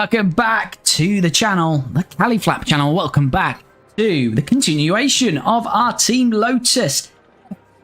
welcome back to the channel, the Califlap channel. Welcome back to the continuation of our Team Lotus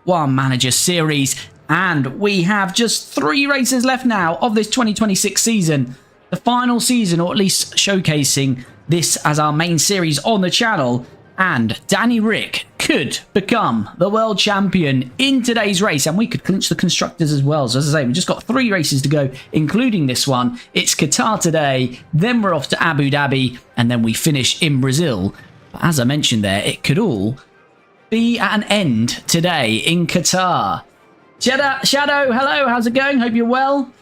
F1 Manager Series. And we have just 3 races left now of this 2026 season. The final season, or at least showcasing this as our main series on the channel. And Danny Ric could become the world champion in today's race, and we could clinch the constructors as well. So as I say, we've just got 3 races to go, including this one. It's Qatar today, then we're off to Abu Dhabi, and then we finish in Brazil. But as I mentioned there, it could all be at an end today in Qatar. Shadow, hello, how's it going? Hope you're well.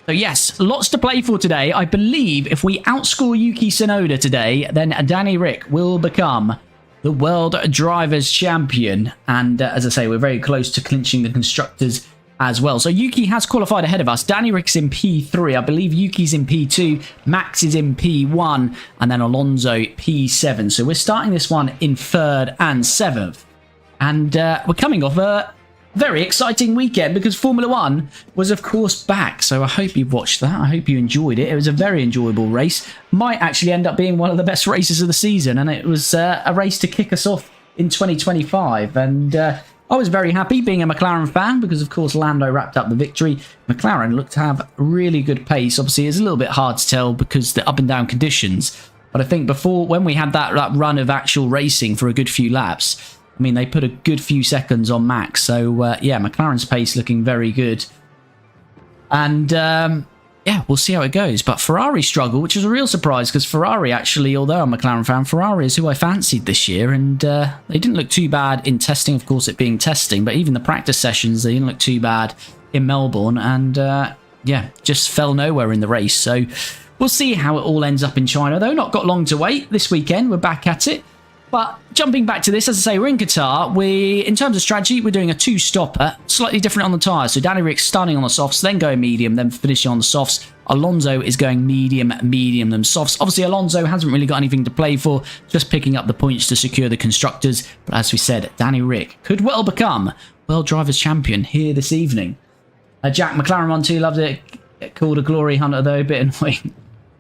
So yes, lots to play for today. I believe if we outscore Yuki Tsunoda today, then Danny Ric will become the World Drivers' Champion. And as I say, we're very close to clinching the Constructors as well. So Yuki has qualified ahead of us. Danny Ric's in P3. I believe Yuki's in P2. Max is in P1. And then Alonso P7. So we're starting this one in 3rd and 7th. And we're coming off a very exciting weekend because Formula 1 was, of course, back. So I hope you watched that. I hope you enjoyed it. It was a very enjoyable race. Might actually end up being one of the best races of the season. And it was a race to kick us off in 2025. And I was very happy being a McLaren fan because, of course, Lando wrapped up the victory. McLaren looked to have really good pace. Obviously, it's a little bit hard to tell because the up and down conditions. But I think when we had that run of actual racing for a good few laps, I mean, they put a good few seconds on Max. So, yeah, McLaren's pace looking very good. And, yeah, we'll see how it goes. But Ferrari struggle, which was a real surprise because Ferrari actually, although I'm a McLaren fan, Ferrari is who I fancied this year. And they didn't look too bad in testing, of course, it being testing. But even the practice sessions, they didn't look too bad in Melbourne. And, yeah, just fell nowhere in the race. So we'll see how it all ends up in China, though. Not got long to wait this weekend. We're back at it. But jumping back to this, as I say, we're in Qatar. In terms of strategy, we're doing a 2-stopper, slightly different on the tyres. So Danny Ric's starting on the softs, then going medium, then finishing on the softs. Alonso is going medium, then softs. Obviously, Alonso hasn't really got anything to play for, just picking up the points to secure the constructors. But as we said, Danny Ric could well become World Drivers' Champion here this evening. Jack McLaren 1-2 loved it. Get called a glory hunter, though, a bit annoying.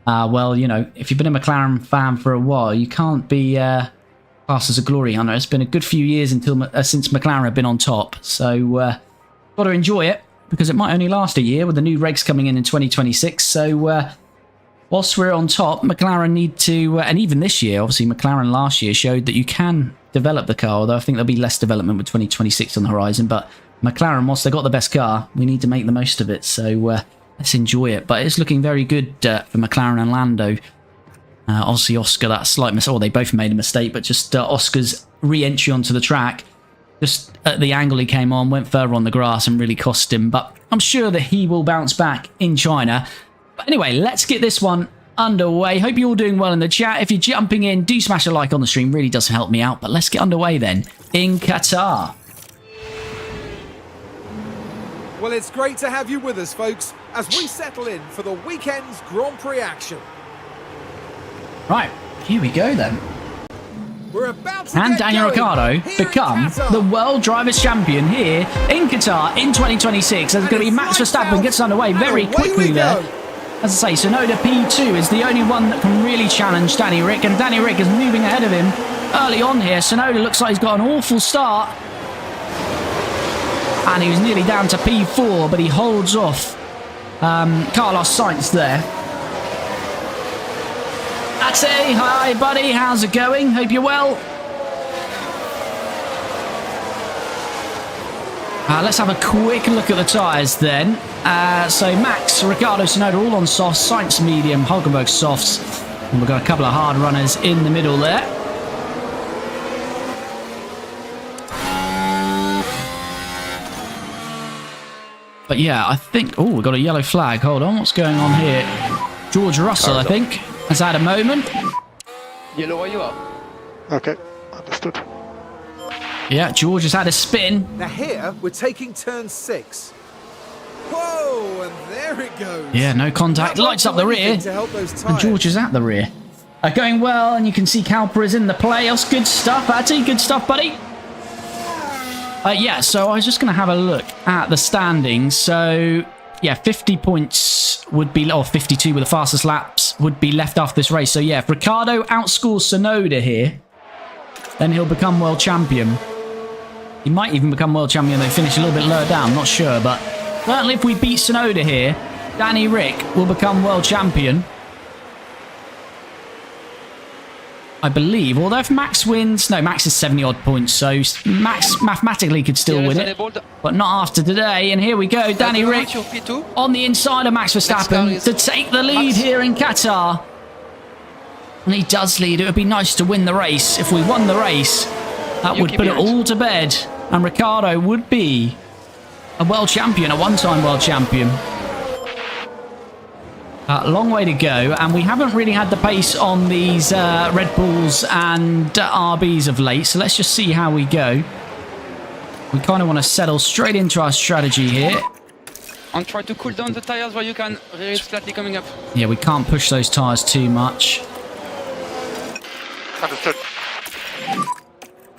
Well, you know, if you've been a McLaren fan for a while, you can't be classed as a glory hunter. It's been a good few years since McLaren have been on top, so got to enjoy it because it might only last a year with the new regs coming in 2026. So whilst we're on top, McLaren need to, and even this year, obviously McLaren last year showed that you can develop the car, although I think there'll be less development with 2026 on the horizon. But McLaren, whilst they've got the best car, we need to make the most of it. So let's enjoy it. But it's looking very good for McLaren and Lando. Obviously, Oscar, that slight mistake. Well, they both made a mistake, but just Oscar's re-entry onto the track, just at the angle he came on, went further on the grass and really cost him. But I'm sure that he will bounce back in China. But anyway, let's get this one underway. Hope you're all doing well in the chat. If you're jumping in, do smash a like on the stream. Really does help me out. But let's get underway then in Qatar. Well, it's great to have you with us, folks, as we settle in for the weekend's Grand Prix action. Right, here we go then. We're about to Can Daniel Ricciardo become the World Drivers' Champion here in Qatar in 2026? There's going to be Max Verstappen gets underway very quickly there. As I say, Tsunoda P2 is the only one that can really challenge Danny Ric, and Danny Ric is moving ahead of him early on here. Tsunoda looks like he's got an awful start. And he was nearly down to P4, but he holds off Carlos Sainz there. Ate, hi buddy, how's it going? Hope you're well. Let's have a quick look at the tyres then. So Max, Ricciardo, Tsunoda all on softs, Sainz medium, Hulkenberg softs. And we've got a couple of hard runners in the middle there. But yeah, I think... Oh, we've got a yellow flag. Hold on, what's going on here? George Russell, I think, has had a moment. Yellow, where you are? Okay, understood. Yeah, George has had a spin. Now here, we're taking turn 6. Whoa, and there it goes. Yeah, no contact. Lights up the rear. And George is at the rear. Going well, and you can see Calper is in the playoffs. Good stuff, Atty. Good stuff, buddy. Yeah, so I was just going to have a look at the standings. So, yeah, 50 points would be, or 52 with the fastest laps points would be left after this race. So yeah, if Ricciardo outscores Tsunoda here, then he'll become world champion. He might even become world champion. They finish a little bit lower down, not sure. But certainly if we beat Tsunoda here, Danny Rick will become world champion. I believe. Although if Max wins... No, Max is 70 odd points. So Max mathematically could still win it. But not after today. And here we go. Danny Rick on the inside of Max Verstappen to take the lead here in Qatar. And he does lead. It would be nice to win the race. If we won the race, that would put it all to bed. And Ricciardo would be a world champion, a one-time world champion. A long way to go, and we haven't really had the pace on these Red Bulls and RBs of late, so let's just see how we go. We kind of want to settle straight into our strategy here. And try to cool down the tires where you can. It's flatly coming up. Yeah, we can't push those tires too much. Understood.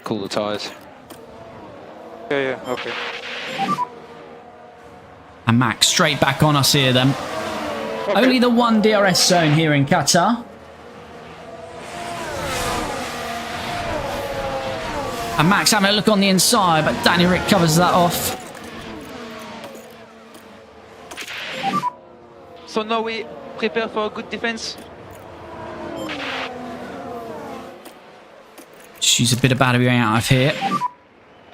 Cool the tires. Yeah, okay. And Max straight back on us here then. Okay. Only the one DRS zone here in Qatar. And Max having a look on the inside, but Danny Rick covers that off. So now we prepare for a good defense. She's a bit of battery out of here.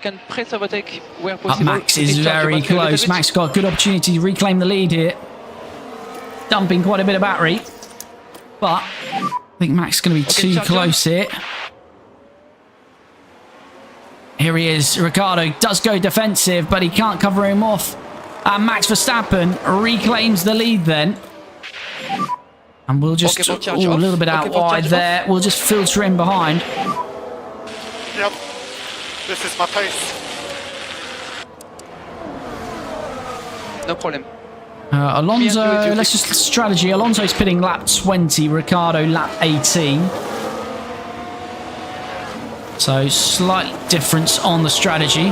Can press overtake where possible. But Max is very close. Max got a good opportunity to reclaim the lead here. Dumping quite a bit of battery. But I think Max is going to be too close here. Here he is. Ricciardo does go defensive, but he can't cover him off. And Max Verstappen reclaims the lead then. And we'll just... a little bit out wide there. We'll just filter in behind. Yep. This is my pace. No problem. Alonso, let's just strategy. Alonso's pitting lap 20, Ricciardo lap 18. So slight difference on the strategy.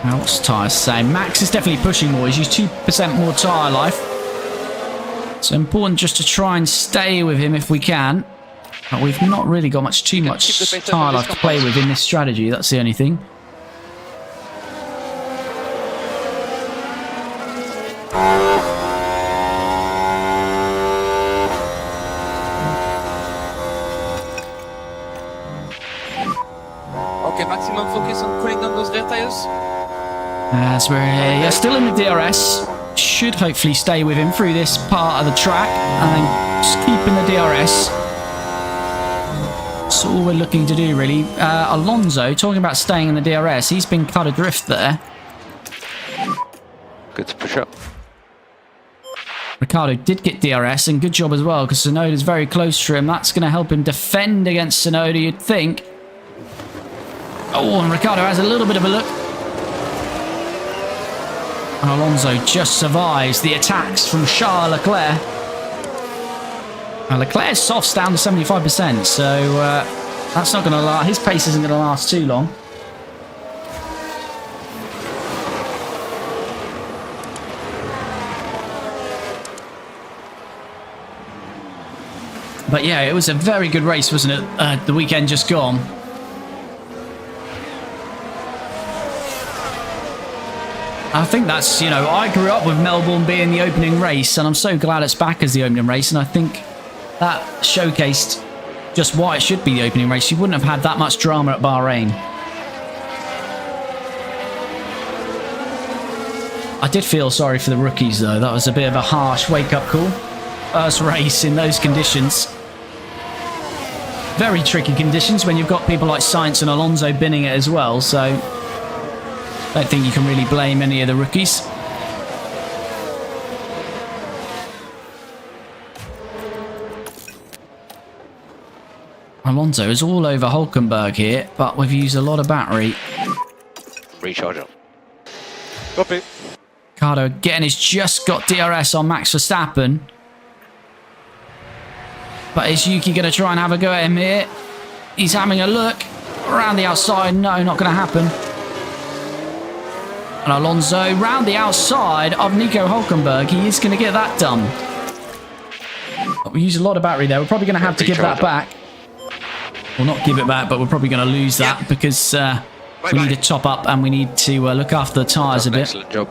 Now what's tyres saying? Max is definitely pushing more. He's used 2% more tyre life. So important just to try and stay with him if we can. But we've not really got too much tyre life to play with in this strategy. That's the only thing. Okay, maximum focus on cooling down those rear tires. As we're still in the DRS. Should hopefully stay with him through this part of the track. And then just keeping the DRS. That's all we're looking to do, really. Alonso, talking about staying in the DRS, he's been cut adrift there. Good to push up. Ricciardo did get DRS, and good job as well, because Tsunoda's very close to him. That's going to help him defend against Tsunoda, you'd think. Oh, and Ricciardo has a little bit of a look. And Alonso just survives the attacks from Charles Leclerc. Leclerc's soft's down to 75%, so that's not going to last. His pace isn't going to last too long. But yeah, it was a very good race, wasn't it? The weekend just gone. I think that's, you know, I grew up with Melbourne being the opening race, and I'm so glad it's back as the opening race, and I think that showcased just why it should be the opening race. You wouldn't have had that much drama at Bahrain. I did feel sorry for the rookies, though. That was a bit of a harsh wake-up call. First race in those conditions. Very tricky conditions when you've got people like Sainz and Alonso binning it as well, so I don't think you can really blame any of the rookies. Alonso is all over Hulkenberg here, but we've used a lot of battery. Recharger. Copy. Ricciardo again has just got DRS on Max Verstappen. But is Yuki going to try and have a go at him here? He's having a look around the outside. No, not going to happen. And Alonso round the outside of Nico Hülkenberg. He is going to get that done. We use a lot of battery there. We're probably going to have to give that back. Well, not give it back, but we're probably going to lose that because we need to top up and we need to look after the tyres a bit. Excellent job.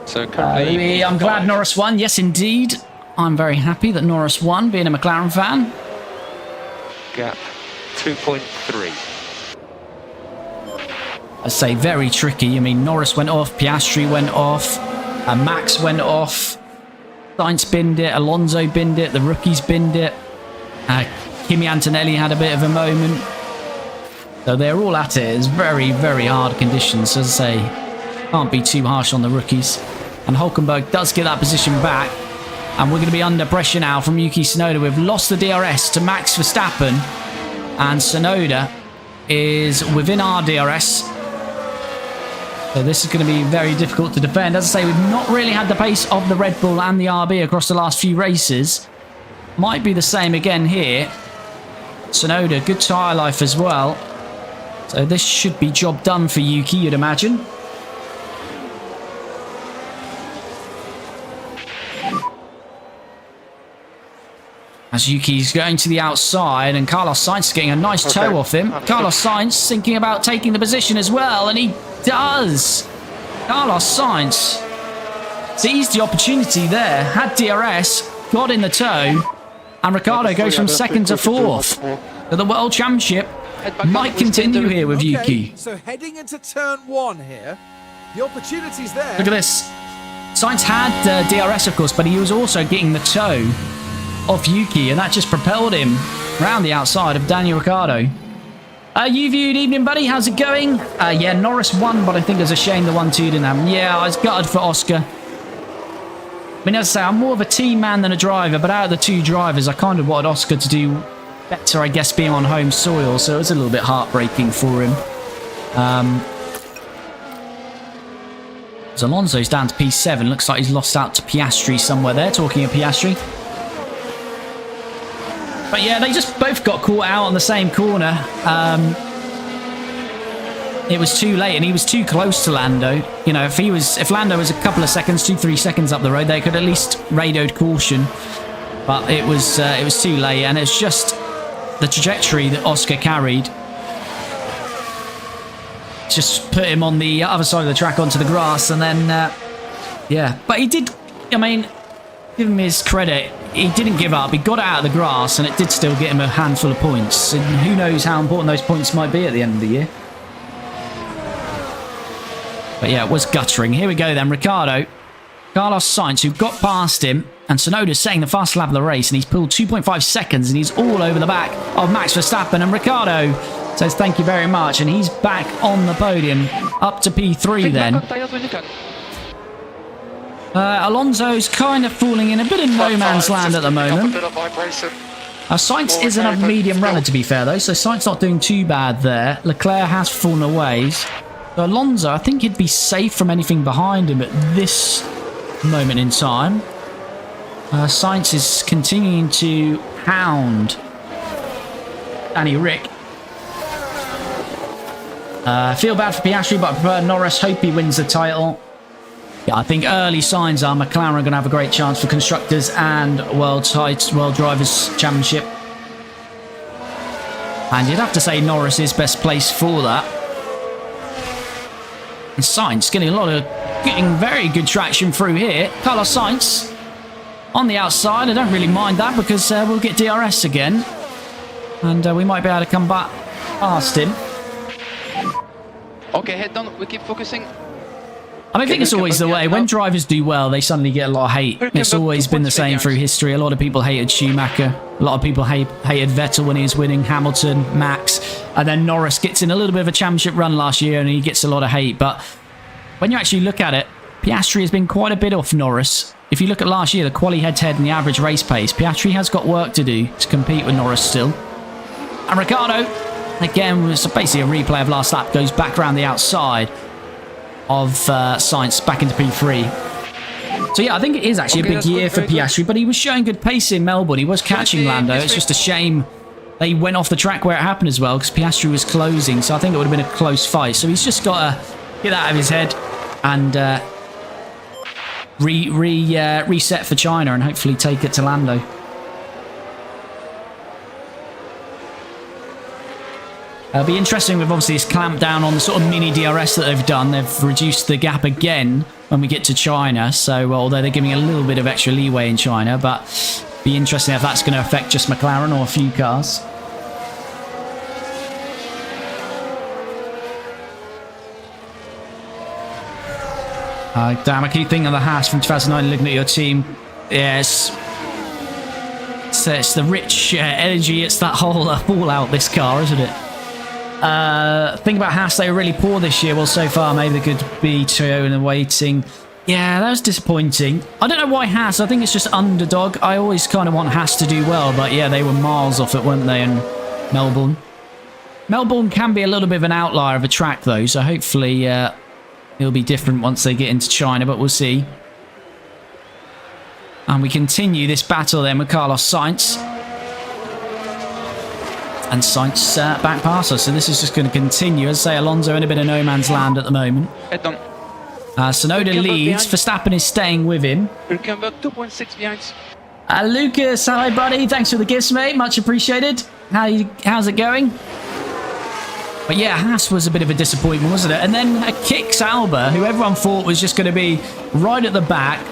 So I'm glad Norris won. Yes, indeed. I'm very happy that Norris won, being a McLaren fan. Gap 2.3. I say very tricky. I mean, Norris went off, Piastri went off, Max went off, Sainz binned it, Alonso binned it, the rookies binned it. Kimi Antonelli had a bit of a moment. So they're all at it. It's very, very hard conditions. As I say, can't be too harsh on the rookies. And Hülkenberg does get that position back. And we're going to be under pressure now from Yuki Tsunoda. We've lost the DRS to Max Verstappen. And Tsunoda is within our DRS. So this is going to be very difficult to defend. As I say, we've not really had the pace of the Red Bull and the RB across the last few races. Might be the same again here. Tsunoda, good tyre life as well. So this should be job done for Yuki, you'd imagine. As Yuki's going to the outside and Carlos Sainz is getting a nice toe off him. Carlos Sainz thinking about taking the position as well, and he does. Carlos Sainz seized the opportunity there, had DRS, got in the toe, and Ricciardo goes from second to fourth. So the World Championship might continue here with Yuki. So heading into turn one here, the opportunity's there. Look at this. Sainz had DRS, of course, but he was also getting the toe off Yuki, and that just propelled him round the outside of Daniel Ricciardo. You viewed evening, buddy. How's it going? Yeah, Norris won, but I think it's a shame the 1-2 didn't happen. Yeah, I was gutted for Oscar. I mean, as I say, I'm more of a team man than a driver, but out of the two drivers, I kind of wanted Oscar to do better, I guess, being on home soil, so it was a little bit heartbreaking for him. As Alonso's down to P7, looks like he's lost out to Piastri somewhere there, talking of Piastri. But yeah, they just both got caught out on the same corner. It was too late, and he was too close to Lando. You know, if Lando was a couple of seconds, 2-3 seconds up the road, they could at least radioed caution. But it was too late, and it's just the trajectory that Oscar carried just put him on the other side of the track onto the grass, and then yeah. But he did. I mean, give him his credit. He didn't give up. He got it out of the grass, and it did still get him a handful of points. And who knows how important those points might be at the end of the year. But yeah, it was guttering. Here we go then. Ricciardo. Carlos Sainz, who got past him. And Tsunoda's setting the fast lap of the race. And he's pulled 2.5 seconds. And he's all over the back of Max Verstappen. And Ricciardo says thank you very much. And he's back on the podium. Up to P3 then. Alonso's kind of falling in a bit of no man's land at the moment. Sainz is a medium runner, to be fair, though. So Sainz not doing too bad there. Leclerc has fallen away. So Alonso, I think he'd be safe from anything behind him at this moment in time. Sainz is continuing to hound Danny Rick. Feel bad for Piastri, but I prefer Norris. Hope he wins the title. Yeah, I think early signs are McLaren are going to have a great chance for Constructors and World Drivers' Championship. And you'd have to say Norris is best placed for that. And Sainz getting very good traction through here. Carlos Sainz on the outside. I don't really mind that because we'll get DRS again. And we might be able to come back past him. Okay, head down. We keep focusing. I think it's always the way. When drivers do well, they suddenly get a lot of hate. It's always been the same through history. A lot of people hated Schumacher. A lot of people hated Vettel when he was winning, Hamilton, Max. And then Norris gets in a little bit of a championship run last year and he gets a lot of hate. But when you actually look at it, Piastri has been quite a bit off Norris. If you look at last year, the quali head-to-head and the average race pace, Piastri has got work to do to compete with Norris still. And Ricciardo, again, was basically a replay of last lap, goes back around the outside of Sainz back into P3. So yeah, I think it is actually a big year for Piastri, but he was showing good pace in Melbourne. He was catching Lando. It's just a shame they went off the track where it happened as well, because Piastri was closing, so I think it would have been a close fight. So he's just got to get that out of his head and reset for China and hopefully take it to Lando. It'll be interesting with obviously this clamp down on the sort of mini DRS that they've done. They've reduced the gap again when we get to China. So although they're giving a little bit of extra leeway in China, but be interesting if that's going to affect just McLaren or a few cars. Damn, I keep thinking of the Haas from 2009 looking at your team. Yes. It's the rich energy. It's that whole fallout, this car, isn't it? Think about Haas, they were really poor this year. Well, so far, maybe they could be Toyota and waiting. Yeah, that was disappointing. I don't know why Haas. I think it's just underdog. I always kind of want Haas to do well, but yeah, they were miles off it, weren't they, in Melbourne? Melbourne can be a little bit of an outlier of a track, though, so hopefully it'll be different once they get into China, but we'll see. And we continue this battle then with Carlos Sainz. And Sainz back past us, so this is just going to continue. As I say, Alonso in a bit of no man's land at the moment. Head on. Tsunoda leads. Verstappen is staying with him. Hülkenberg 2.6 behind. Lucas, hi buddy. Thanks for the gifts, mate. Much appreciated. How's it going? But yeah, Haas was a bit of a disappointment, wasn't it? And then kicks Alba, who everyone thought was just going to be right at the back,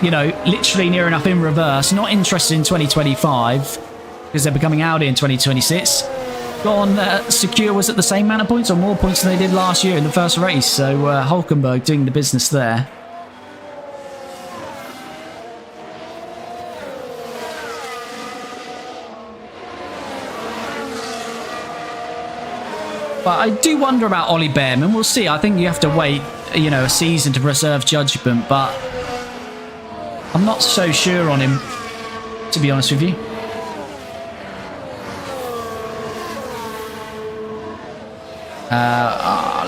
you know, literally near enough in reverse. Not interested in 2025. Because they're becoming Audi in 2026. Gone secure was at the same amount of points or more points than they did last year in the first race. So Hülkenberg doing the business there. But I do wonder about Ollie Behrman. We'll see. I think you have to wait, you know, a season to reserve judgment. But I'm not so sure on him, to be honest with you.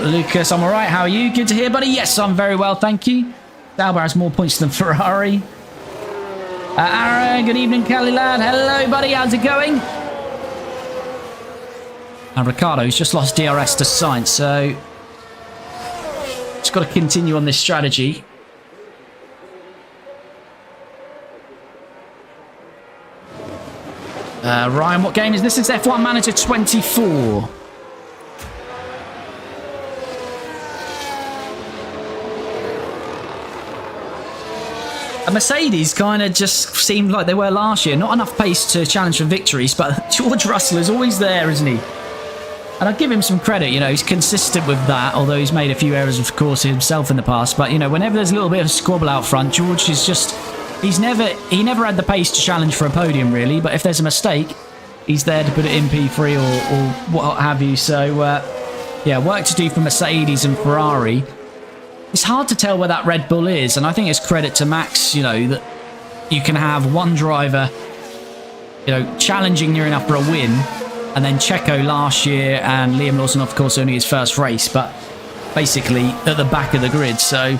Lucas, I'm alright. How are you? Good to hear, buddy. Yes, I'm very well, thank you. Sauber has more points than Ferrari. Aaron, good evening, Kelly lad. Hello, buddy. How's it going? And Ricciardo's just lost DRS to Sainz, so just got to continue on this strategy. Ryan, what game is this? It's F1 Manager 24. A Mercedes kind of just seemed like they were last year. Not enough pace to challenge for victories, but George Russell is always there, isn't he? And I give him some credit, you know, he's consistent with that, although he's made a few errors, of course, himself in the past. But, you know, whenever there's a little bit of squabble out front, George is just... he never had the pace to challenge for a podium, really. But if there's a mistake, he's there to put it in P3 or what have you. So, yeah, work to do for Mercedes and Ferrari. It's hard to tell where that Red Bull is, and I think it's credit to Max, you know, that you can have one driver, you know, challenging near enough for a win, and then Checo last year and Liam Lawson, of course, only his first race, but basically at the back of the grid. So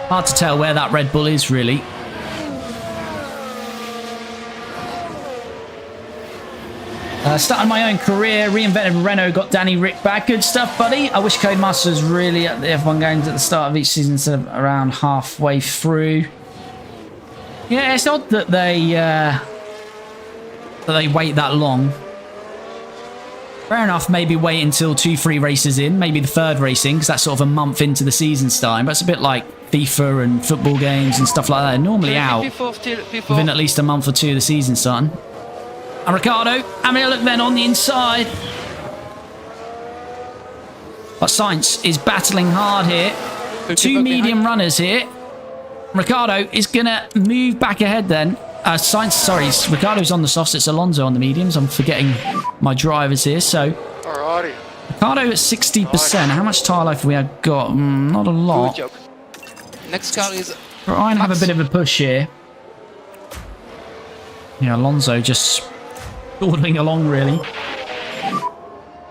hard to tell where that Red Bull is, really. Starting my own career, reinvented Renault, got Danny Rick back. Good stuff, buddy. I wish Codemasters really at the F1 games at the start of each season instead of around halfway through. Yeah, it's odd that they wait that long. Fair enough, maybe wait until 2-3 races in, maybe the third racing, because that's sort of a month into the season starting. But it's a bit like FIFA and football games and stuff like that. They're normally out within at least a month or two of the season starting. And Ricciardo having a look then on the inside. But Sainz is battling hard here. Two medium runners here. Ricciardo is going to move back ahead then. Sainz, sorry, Ricciardo's on the softs. It's Alonso on the mediums. I'm forgetting my drivers here. So, Alrighty. Ricciardo at 60%. How much tyre life have we got? Not a lot. Good job. Next car is... Trying to have a bit of a push here. Yeah, Alonso just... dawdling along, really.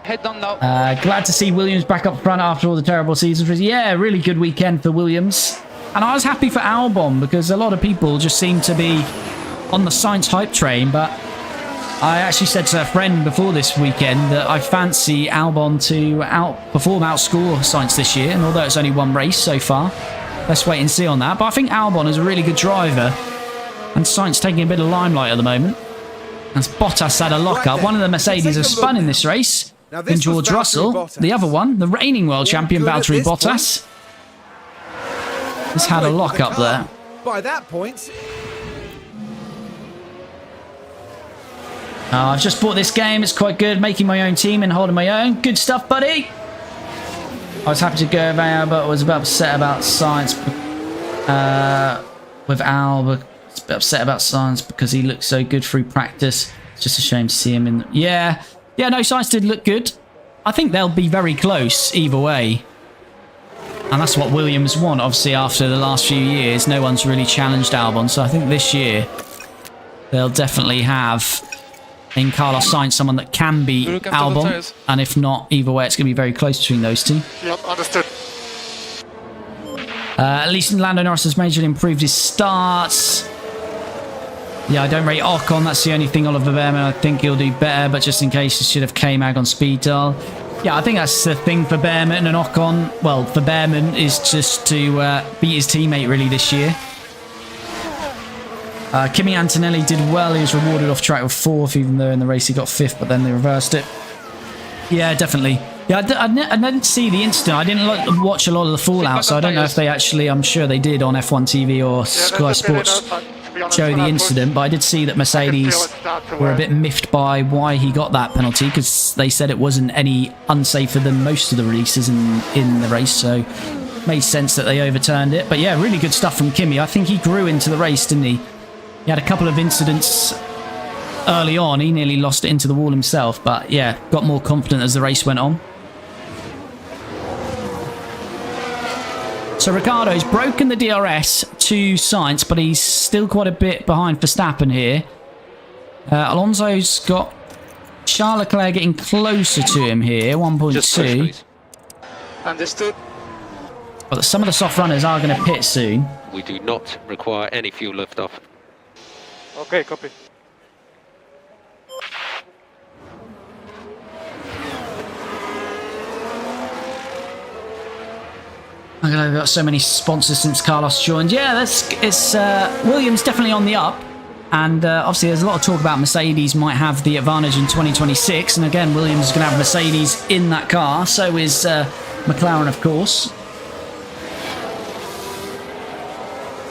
Head down now. Glad to see Williams back up front after all the terrible seasons. Yeah, really good weekend for Williams. And I was happy for Albon because a lot of people just seem to be on the Sainz hype train, but I actually said to a friend before this weekend that I fancy Albon to outscore Sainz this year, and although it's only one race so far, let's wait and see on that. But I think Albon is a really good driver, and Sainz taking a bit of limelight at the moment. As Bottas had a lock-up, one of the Mercedes have spun in this race, in George Russell. The other one, the reigning world champion Valtteri Bottas, has had a lock-up there. By that point... I've just bought this game. It's quite good. Making my own team and holding my own. Good stuff, buddy. I was happy to go there, but was a bit upset about Sainz. With Al, but a bit upset about Sainz because he looked so good through practice. It's just a shame to see him in... Yeah, no, Sainz did look good. I think they'll be very close either way. And that's what Williams want, obviously, after the last few years. No one's really challenged Albon, so I think this year they'll definitely have... in Carlos Sainz, someone that can beat Albon, and if not, either way, it's going to be very close between those two. Yep, understood. At least Lando Norris has majorly improved his starts. Yeah, I don't rate Ocon. That's the only thing. Oliver Behrman, I think he'll do better, but just in case, he should have K-Mag on speed dial. Yeah, I think that's the thing for Behrman and Ocon. Well, for Behrman is just to beat his teammate really this year. Kimi Antonelli did well. He was rewarded off track with 4th, even though in the race he got 5th, but then they reversed it. Yeah, definitely. Yeah, I didn't see the incident. I didn't watch a lot of the fallout, so I don't know if they actually... I'm sure they did on F1 TV or Sky Sports show the incident, but I did see that Mercedes were a bit miffed by why he got that penalty, because they said it wasn't any unsafer than most of the releases in the race, so made sense that they overturned it. But yeah, really good stuff from Kimi. I think he grew into the race, didn't he? He had a couple of incidents early on. He nearly lost it into the wall himself, but yeah, got more confident as the race went on. So Ricciardo's broken the DRS to Sainz, but he's still quite a bit behind Verstappen here. Alonso's got Charles Leclerc getting closer to him here, 1.2. Understood. But some of the soft runners are going to pit soon. We do not require any fuel liftoff. Okay, copy. I've got so many sponsors since Carlos joined. Yeah, it's Williams definitely on the up. And obviously there's a lot of talk about Mercedes might have the advantage in 2026. And again, Williams is going to have Mercedes in that car. So is McLaren, of course.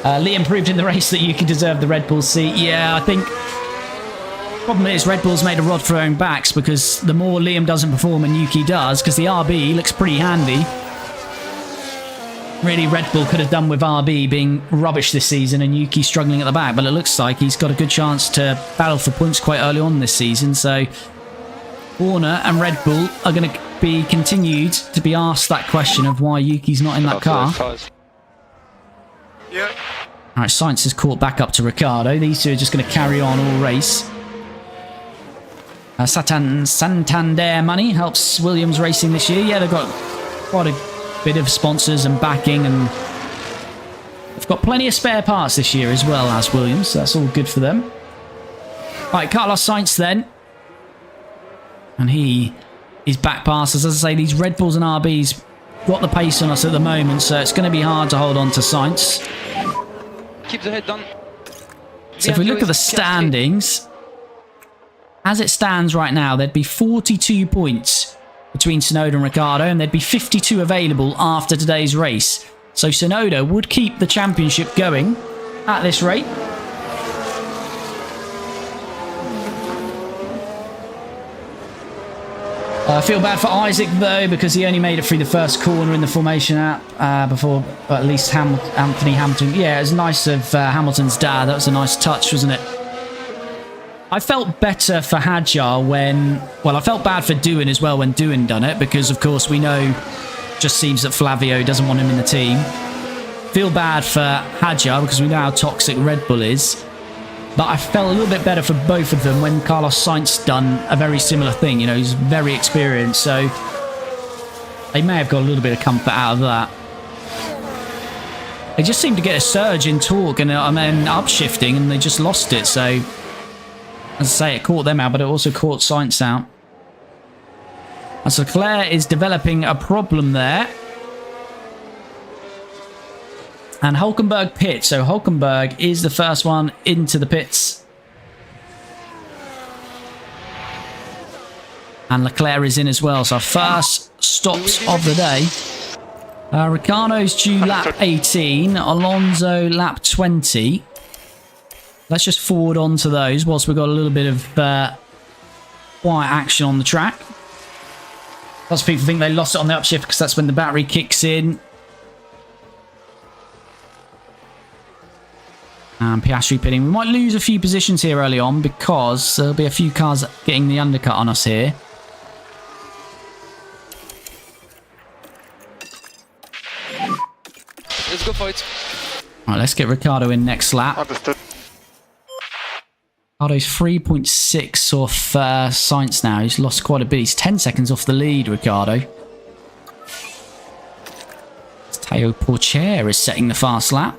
Liam proved in the race that Yuki deserved the Red Bull seat. Yeah, I think... problem is Red Bull's made a rod for their own backs, because the more Liam doesn't perform and Yuki does, because the RB looks pretty handy. Really, Red Bull could have done with RB being rubbish this season and Yuki struggling at the back, but it looks like he's got a good chance to battle for points quite early on this season, so Warner and Red Bull are going to be continued to be asked that question of why Yuki's not in that car. Yeah. Alright, Sainz has caught back up to Ricciardo. These two are just going to carry on all race. Santander money helps Williams racing this year. Yeah, they've got quite a bit of sponsors and backing, and they've got plenty of spare parts this year as well as Williams, so that's all good for them. Right, Carlos Sainz then. And he is back past us. As I say, these Red Bulls and RBs got the pace on us at the moment, so it's going to be hard to hold on to Sainz. Keep the head down. So if we look at the standings, as it stands right now, there'd be 42 points between Tsunoda and Ricciardo, and there'd be 52 available after today's race. So Tsunoda would keep the championship going at this rate. I feel bad for Isaac though, because he only made it through the first corner in the formation app before at least Anthony Hamilton. Yeah, it was nice of Hamilton's dad. That was a nice touch, wasn't it? I felt better for Hadjar when... Well, I felt bad for Doohan as well when Doohan done it, because, of course, we know just seems that Flavio doesn't want him in the team. Feel bad for Hadjar because we know how toxic Red Bull is. But I felt a little bit better for both of them when Carlos Sainz done a very similar thing. You know, he's very experienced, so they may have got a little bit of comfort out of that. They just seemed to get a surge in torque and upshifting, and they just lost it, so... As I say, it caught them out, but it also caught Sainz out. And so Leclerc is developing a problem there. And Hulkenberg pits. So Hulkenberg is the first one into the pits. And Leclerc is in as well. So our first stops of the day. Ricciardo's due lap 18. Alonso lap 20. Let's just forward on to those whilst we've got a little bit of quiet action on the track. Lots of people think they lost it on the upshift because that's when the battery kicks in. And Piastri pitting. We might lose a few positions here early on because there'll be a few cars getting the undercut on us here. Let's go for it. All right, let's get Ricciardo in next lap. Understood. Ricciardo's 3.6 off Sainz now. He's lost quite a bit. He's 10 seconds off the lead, Ricciardo. Teo Porcher is setting the fastest lap.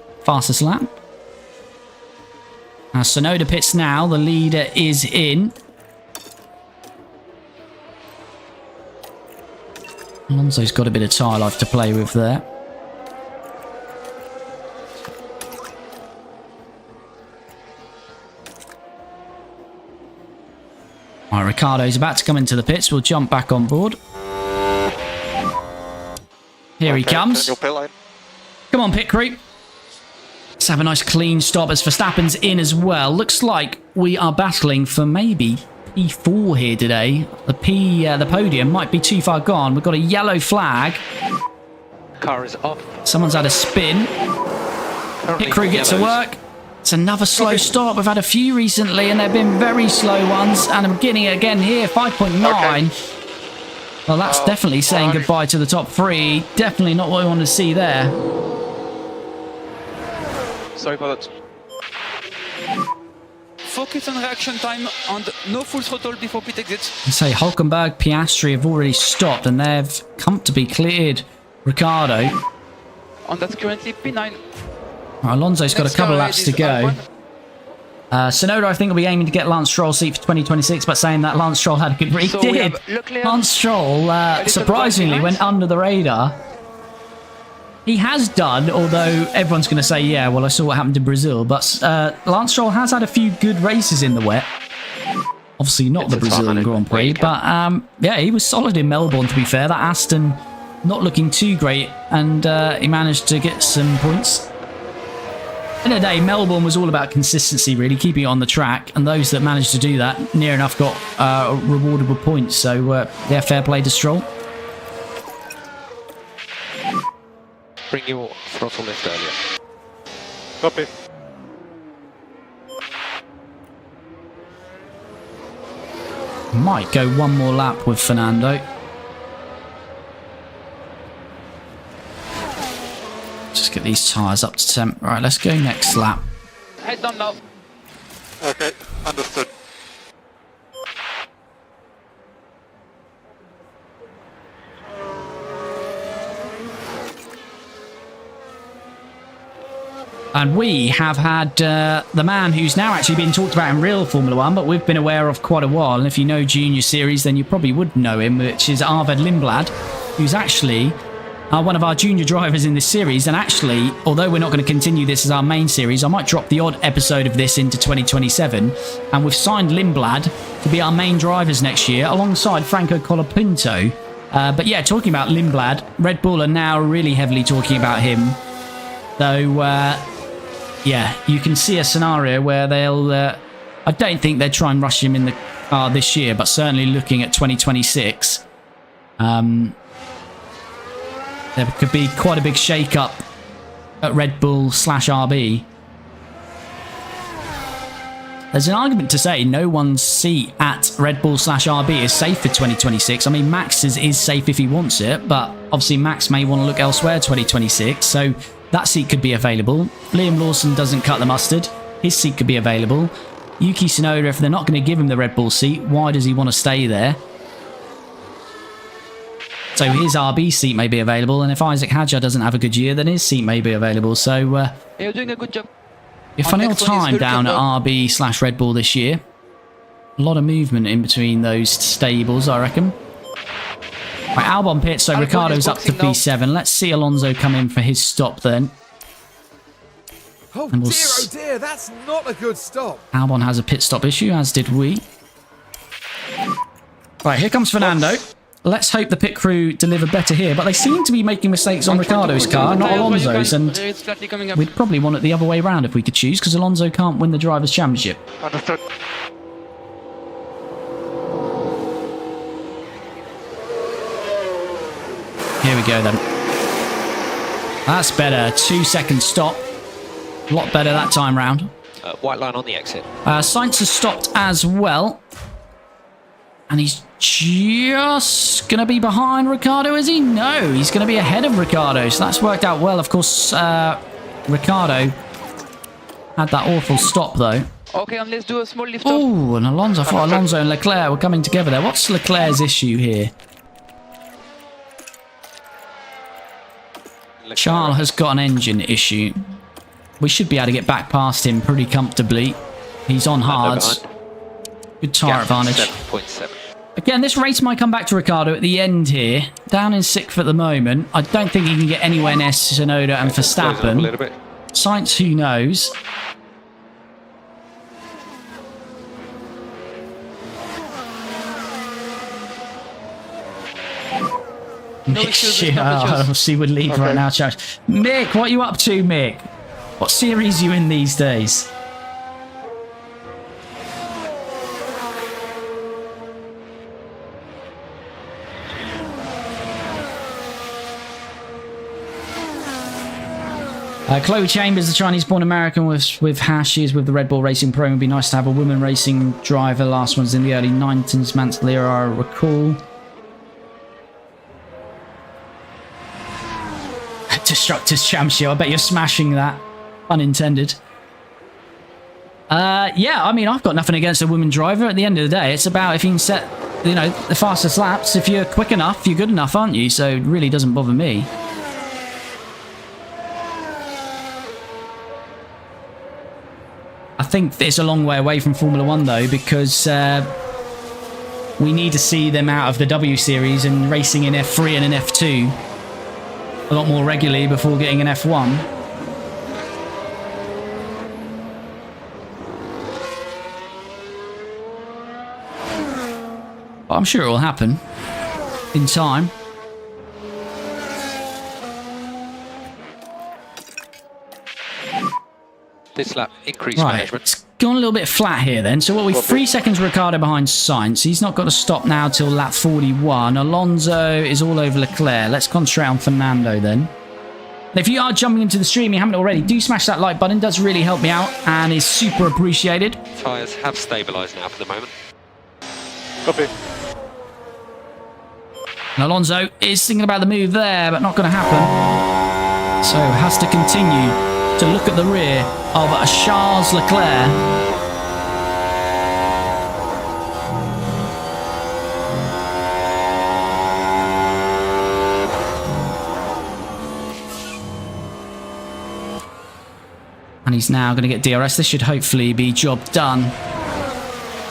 Tsunoda pits now. The leader is in. Alonso's got a bit of tyre life to play with there. All right, Ricciardo's about to come into the pits. We'll jump back on board. Here he comes. Come on, pit crew. Let's have a nice clean stop as Verstappen's in as well. Looks like we are battling for maybe P4 here today. The podium might be too far gone. We've got a yellow flag. Car is off. Someone's had a spin. Pit crew gets to work. It's another slow stop. We've had a few recently and they've been very slow ones. And I'm getting it again here, 5.9. Well, that's definitely saying goodbye to the top three. Definitely not what we want to see there. Sorry for that. Focus on reaction time and no full throttle before pit exit. I say Hulkenberg, Piastri have already stopped and they've comfortably cleared Ricciardo. And that's currently P9. Alonso's got a couple laps to go. Tsunoda, I think, will be aiming to get Lance Stroll's seat for 2026, but saying that Lance Stroll had a good race. He did. Lance Stroll, surprisingly, went under the radar. He has done, although everyone's going to say, yeah, well, I saw what happened in Brazil. But Lance Stroll has had a few good races in the wet. Obviously not the Brazilian Grand Prix, but yeah, he was solid in Melbourne, to be fair. That Aston not looking too great, and he managed to get some points. In the day, Melbourne was all about consistency, really, keeping it on the track, and those that managed to do that near enough got rewarded with points. So, yeah, fair play to Stroll. Bring your throttle lift earlier. Copy. Might go one more lap with Fernando. Just get these tyres up to temp. Right, let's go next lap. Head down now. Okay, understood. And we have had the man who's now actually been talked about in real Formula 1, but we've been aware of quite a while. And if you know Junior Series, then you probably would know him, which is Arvid Lindblad, who's actually one of our junior drivers in this series. And actually, although we're not going to continue this as our main series, I might drop the odd episode of this into 2027. And we've signed Lindblad to be our main drivers next year, alongside Franco Colapinto. But yeah, talking about Lindblad, Red Bull are now really heavily talking about him. Though, yeah, you can see a scenario where they'll... I don't think they'd try and rush him in the car this year, but certainly looking at 2026... there could be quite a big shake-up at Red Bull/RB. There's an argument to say no one's seat at Red Bull/RB is safe for 2026. I mean, Max's is safe if he wants it, but obviously Max may want to look elsewhere 2026, so that seat could be available. Liam Lawson doesn't cut the mustard. His seat could be available. Yuki Tsunoda, if they're not going to give him the Red Bull seat, why does he want to stay there? So his RB seat may be available, and if Isaac Hadjar doesn't have a good year, then his seat may be available. So You're doing a good job. a funny old time down at RB/Red Bull this year. A lot of movement in between those stables, I reckon. Right, Albon pits, so Ricciardo's up to P7. Let's see Alonso come in for his stop then. Oh And we'll dear, oh dear, that's not a good stop. Albon has a pit stop issue, as did we. Right, here comes Fernando. Let's hope the pit crew deliver better here, but they seem to be making mistakes on Ricciardo's car, not Alonso's, and we'd probably want it the other way around if we could choose, because Alonso can't win the Drivers' Championship. Understood. Here we go then. That's better. 2-second stop. A lot better that time round. White line on the exit. Sainz has stopped as well. And he's just going to be behind Ricciardo, is he? No, he's going to be ahead of Ricciardo. So that's worked out well. Of course, Ricciardo had that awful stop, though. Okay, and let's do a small lift up. Oh, and Alonso. I thought Alonso and Leclerc were coming together there. What's Leclerc's issue here? Charles has got an engine issue. We should be able to get back past him pretty comfortably. He's on hards. Good tyre advantage. 7.7. Again, this race might come back to Ricciardo at the end here. Down in 6th at the moment. I don't think he can get anywhere near Tsunoda and Verstappen. A little bit. Sainz, who knows? I'll see would lead right now, Charles. Mick, what are you up to, Mick? What series are you in these days? Chloe Chambers, the Chinese-born American with how she is with the Red Bull Racing Pro. It would be nice to have a woman racing driver. Last one's in the early 90s, Mansell I recall. Destructors Championship. I bet you're smashing that. Unintended. Yeah, I mean, I've got nothing against a woman driver. At the end of the day, it's about if you can set, you know, the fastest laps. If you're quick enough, you're good enough, aren't you? So it really doesn't bother me. I think it's a long way away from Formula 1, though, because we need to see them out of the W Series and racing in F3 and in F2 a lot more regularly before getting an F1. But I'm sure it will happen in time. This lap, increased Right, management. it's gone a little bit flat here then. So what we've 3 seconds Ricciardo behind Sainz. He's not got to stop now till lap 41. Alonso is all over Leclerc. Let's concentrate on Fernando then. If you are jumping into the stream, you haven't already, do smash that like button. It does really help me out and is super appreciated. Tyres have stabilised now for the moment. Copy. And Alonso is thinking about the move there, but not going to happen. So has to continue to look at the rear of Charles Leclerc. And he's now going to get DRS. This should hopefully be job done.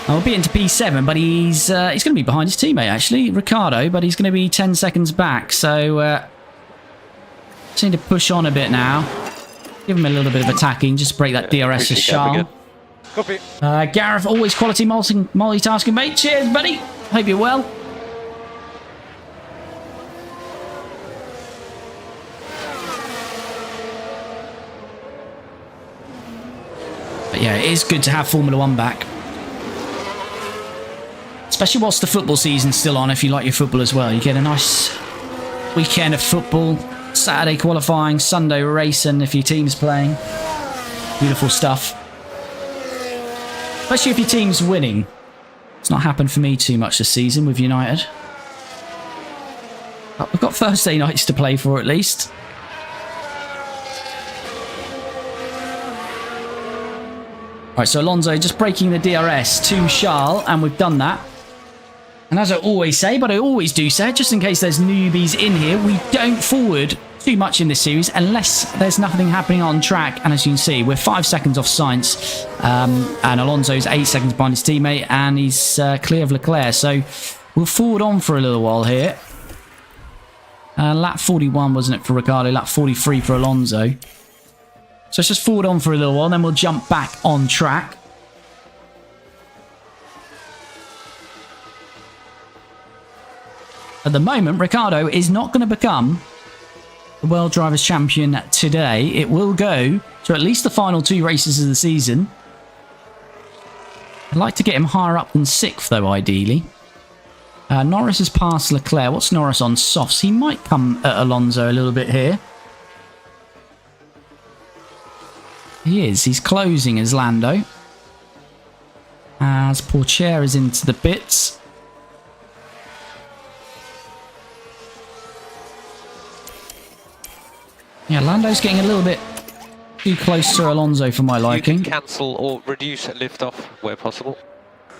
I'll be into P7, but he's going to be behind his teammate, actually, Ricciardo, but he's going to be 10 seconds back. So, just need to push on a bit now. Give him a little bit of attacking, just break that DRS to Charles. Copy. Gareth, always quality multitasking, mate. Cheers, buddy. Hope you're well. But yeah, it is good to have Formula 1 back. Especially whilst the football season's still on, if you like your football as well. You get a nice weekend of football. Saturday qualifying, Sunday racing if your team's playing. Beautiful stuff. Especially if your team's winning. It's not happened for me too much this season with United. But we've got Thursday nights to play for at least. Right, so Alonso just breaking the DRS to Charles, and we've done that. And as I always say, but I always do say, just in case there's newbies in here, we don't forward too much in this series unless there's nothing happening on track. And as you can see, we're 5 seconds off Sainz, and Alonso's 8 seconds behind his teammate, and he's clear of Leclerc. So we'll forward on for a little while here. Lap 41, wasn't it, for Ricciardo? Lap 43 for Alonso. So let's just forward on for a little while, and then we'll jump back on track. At the moment, Ricciardo is not going to become the World Drivers' Champion today. It will go to at least the final 2 races of the season. I'd like to get him higher up than 6th, though, ideally. Norris has passed Leclerc. What's Norris on softs? He might come at Alonso a little bit here. He is. He's closing as Lando. As Pourchaire is into the pits. Yeah, Lando's getting a little bit too close to Alonso for my liking. You can cancel or reduce lift-off where possible.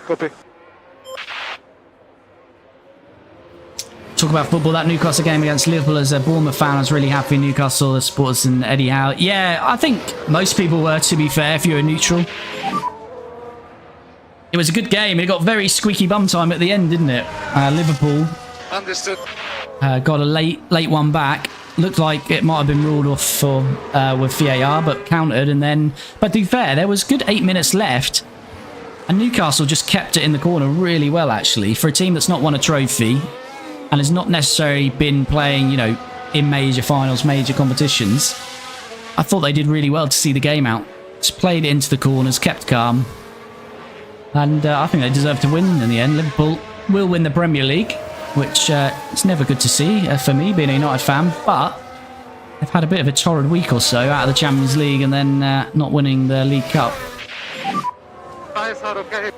Copy. Talk about football. That Newcastle game against Liverpool, as a Bournemouth fan, I was really happy. Newcastle, the supporters, and Eddie Howe. Yeah, I think most people were, to be fair, if you were neutral. It was a good game. It got very squeaky bum time at the end, didn't it? Liverpool Understood. got a late one back. Looked like it might have been ruled off for with VAR, but countered. And then, but to be fair, there was good 8 minutes left, and Newcastle just kept it in the corner really well, actually, for a team that's not won a trophy and has not necessarily been playing, you know, in major finals, major competitions. I thought they did really well to see the game out. Just played it into the corners, kept calm, and I think they deserve to win in the end. Liverpool will win the Premier League, which is never good to see for me, being a United fan, but they've had a bit of a torrid week or so out of the Champions League and then not winning the League Cup. Nice, not okay.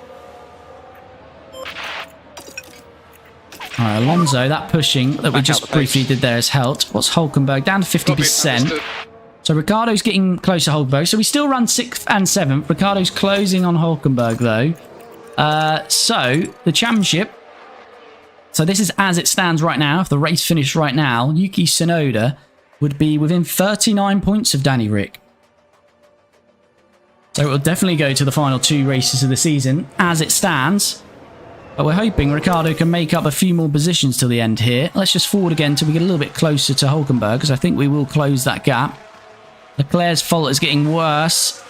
Alright, Alonso, that pushing that we just briefly did there has helped. What's Hulkenberg? Down to 50%. So Ricciardo's getting close to Hulkenberg. So we still run 6th and 7th. Ricciardo's closing on Hulkenberg, though. So the championship. So this is as it stands right now. If the race finished right now, Yuki Tsunoda would be within 39 points of Danny Rick. So it will definitely go to the final 2 races of the season as it stands. But we're hoping Ricciardo can make up a few more positions till the end here. Let's just forward again till we get a little bit closer to Hulkenberg, because I think we will close that gap. Leclerc's fault is getting worse.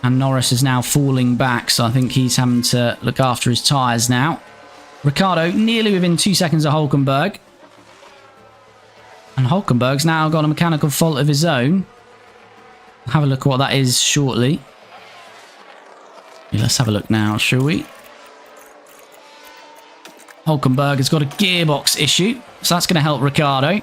And Norris is now falling back, so I think he's having to look after his tyres now. Ricciardo nearly within 2 seconds of Hulkenberg. And Hulkenberg's now got a mechanical fault of his own. Have a look at what that is shortly. Yeah, let's have a look now, shall we? Hulkenberg has got a gearbox issue, so that's going to help Ricciardo.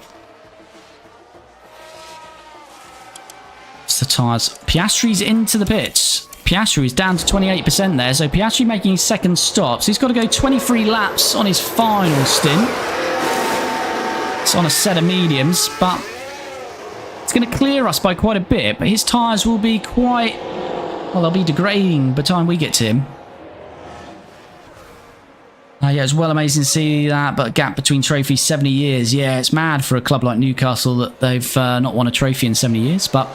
It's the tyres. Piastri's into the pits. Piastri is down to 28% there, so Piastri making his second stop. So he's got to go 23 laps on his final stint. It's on a set of mediums, but it's going to clear us by quite a bit, but his tyres will be quite... well, they'll be degrading by the time we get to him. Yeah, it's well amazing to see that, but gap between trophies, 70 years. Yeah, it's mad for a club like Newcastle that they've not won a trophy in 70 years, but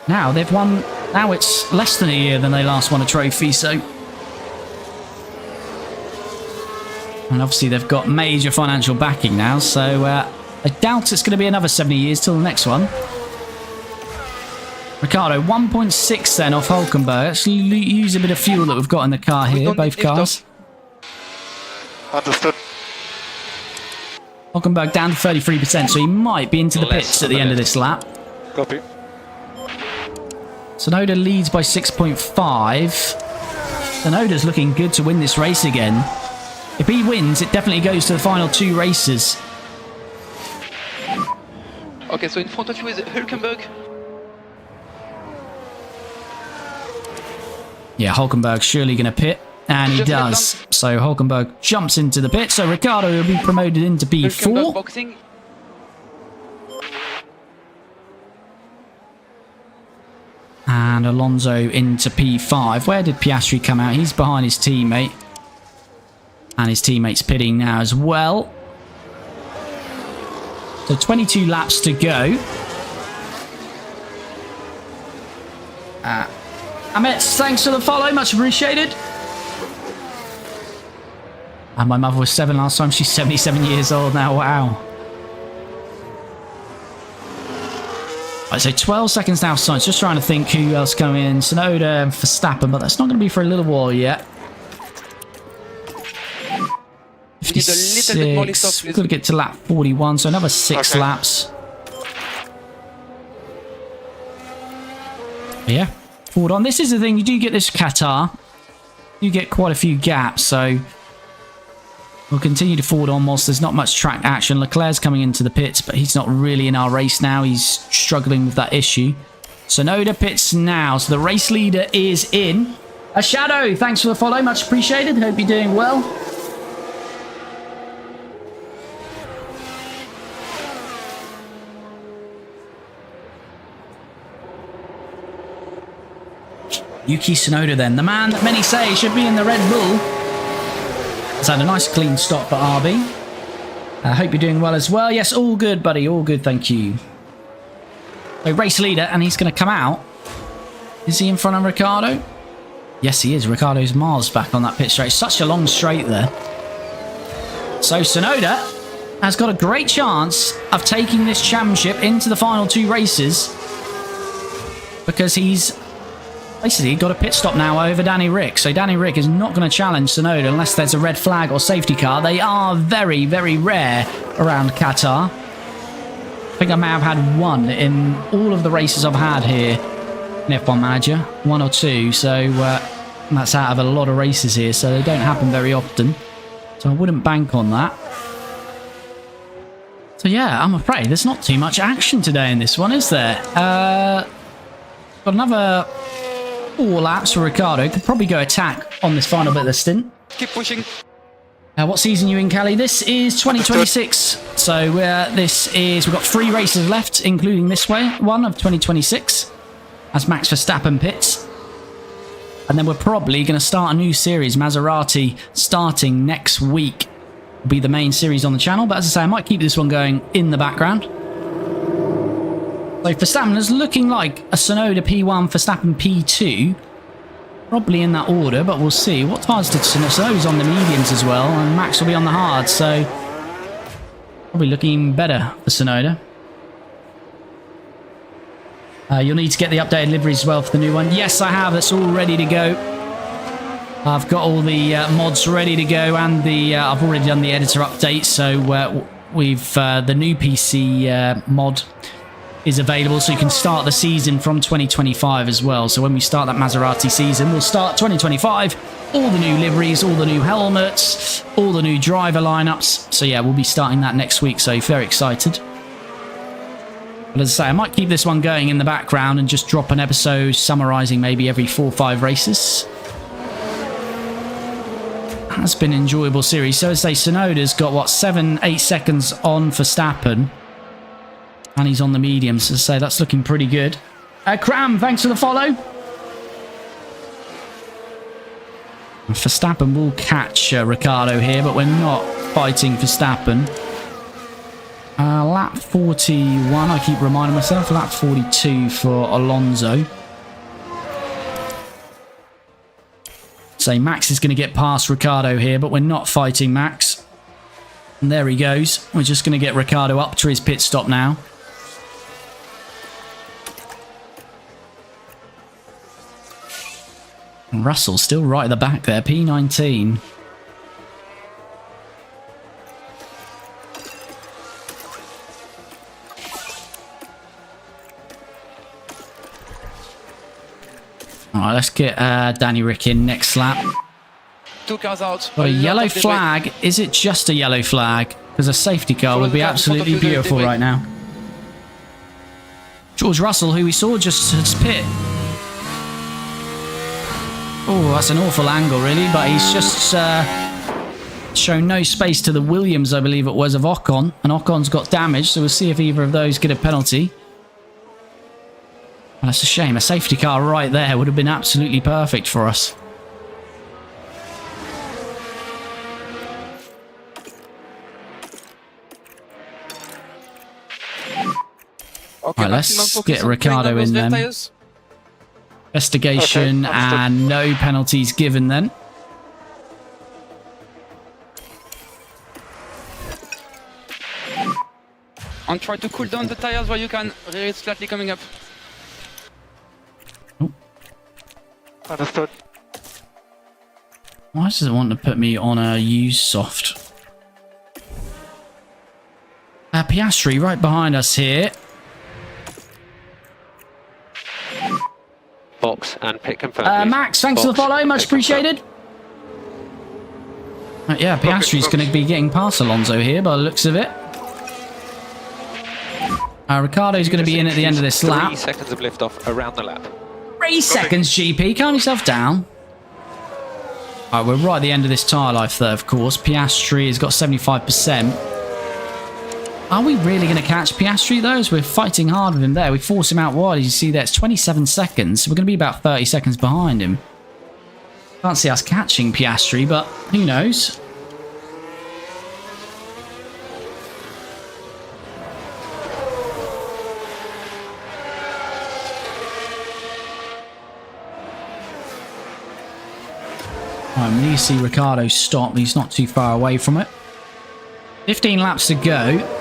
now they've won... now it's less than a year than they last won a trophy, so... and obviously they've got major financial backing now, so I doubt it's going to be another 70 years till the next one. Ricciardo, 1.6 then off Hulkenberg. Let's use a bit of fuel that we've got in the car here, both cars. Understood. Hulkenberg down to 33%, so he might be into the pits at the end of this lap. Copy. Tsunoda leads by 6.5. Tsunoda's looking good to win this race again. If he wins, it definitely goes to the final 2 races. Okay, so in front of you is Hulkenberg. Yeah, Hulkenberg's surely going to pit, and he does. So Hulkenberg jumps into the pit, so Ricciardo will be promoted into P4. Boxing. And Alonso into P5. Where did Piastri come out? He's behind his teammate. And his teammate's pitting now as well. So 22 laps to go. Amit, thanks for the follow. Much appreciated. And my mother was 7 last time. She's 77 years old now. Wow. Right, so 12 seconds now. So just trying to think who else coming in. Tsunoda and Verstappen, but that's not going to be for a little while yet. We need a little bit more lift off, We've got to get to lap 41, so another 6 laps. Yeah, forward on. This is the thing, you do get this Qatar. You get quite a few gaps, so we'll continue to forward on whilst there's not much track action. Leclerc's coming into the pits, but he's not really in our race now. He's struggling with that issue. Tsunoda pits now, so the race leader is in. A Shadow, thanks for the follow, much appreciated. Hope you're doing well. Yuki Tsunoda then, the man that many say should be in the Red Bull. Has had a nice clean stop for RB. I hope you're doing well as well. Yes, all good, buddy, all good, thank you. So race leader, and he's going to come out. Is he in front of Ricciardo? Yes, he is. Ricciardo's miles back on that pit straight. Such a long straight there. So Tsunoda has got a great chance of taking this championship into the final 2 races, because he's basically got a pit stop now over Danny Rick. So Danny Rick is not going to challenge Tsunoda unless there's a red flag or safety car. They are very, very rare around Qatar. I think I may have had 1 in all of the races I've had here in F1 Manager. 1 or 2. So that's out of a lot of races here. So they don't happen very often. So I wouldn't bank on that. So yeah, I'm afraid there's not too much action today in this one, is there? Got another 4 laps for Ricciardo. Could probably go attack on this final bit of the stint. Keep pushing. What season are you in, Cali? This is 2026. So we've got 3 races left, including this one of 2026, as Max Verstappen pits. And then we're probably going to start a new series, Maserati, starting next week. Will be the main series on the channel. But as I say, I might keep this one going in the background. So Verstappen is looking like a Tsunoda P1, Verstappen P2. Probably in that order, but we'll see. What tyres did Tsunoda's on the mediums as well, and Max will be on the hards, so probably looking better for Tsunoda. You'll need to get the updated livery as well for the new one. Yes, I have. That's all ready to go. I've got all the mods ready to go, and I've already done the editor update, so the new PC mod is available, so you can start the season from 2025 as well. So when we start that Maserati season, we'll start 2025, all the new liveries, all the new helmets, all the new driver lineups. So yeah, we'll be starting that next week, so very excited. But as I say, I might keep this one going in the background and just drop an episode summarising maybe every 4 or 5 races. That's been an enjoyable series. So as I say, Tsunoda's got, what, 7-8 seconds on Verstappen. And he's on the mediums, so that's looking pretty good. Cram, thanks for the follow. Verstappen will catch Ricciardo here, but we're not fighting Verstappen. Lap 41, I keep reminding myself. Lap 42 for Alonso. So Max is going to get past Ricciardo here, but we're not fighting Max. And there he goes. We're just going to get Ricciardo up to his pit stop now. Russell still right at the back there, P19. Alright, let's get Danny Rick in next lap. 2 cars out. Got a yellow flag. Is it just a yellow flag? Because a safety car would be absolutely beautiful right now. George Russell, who we saw just pit. Oh, that's an awful angle, really, but he's just shown no space to the Williams, I believe it was, of Ocon, and Ocon's got damage, so we'll see if either of those get a penalty. And that's a shame. A safety car right there would have been absolutely perfect for us. Okay, Right, let's maximum focus get on Ricciardo playing on those in left then. tires. Investigation Okay, understood. and no penalties given then. And try to cool down the tires where you can. Rear is slightly coming up. Understood. Why does it want to put me on a use soft? Piastri right behind us here. Box and pit confirmed. please. Max, thanks for the Box, follow, much pit confirmed. appreciated. Yeah, Piastri's going to be getting past Alonso here by the looks of it. Ricciardo's going to be in at the end of this 3 lap. seconds of liftoff around the lap. 3 seconds, GP. Calm yourself down. Alright, we're right at the end of this tyre life there, of course. Piastri has got 75%. Are we really going to catch Piastri, though? As we're fighting hard with him there. We force him out wide. As you see there, it's 27 seconds. We're going to be about 30 seconds behind him. Can't see us catching Piastri, but who knows? Right, we need to see Ricciardo stop. He's not too far away from it. 15 laps to go.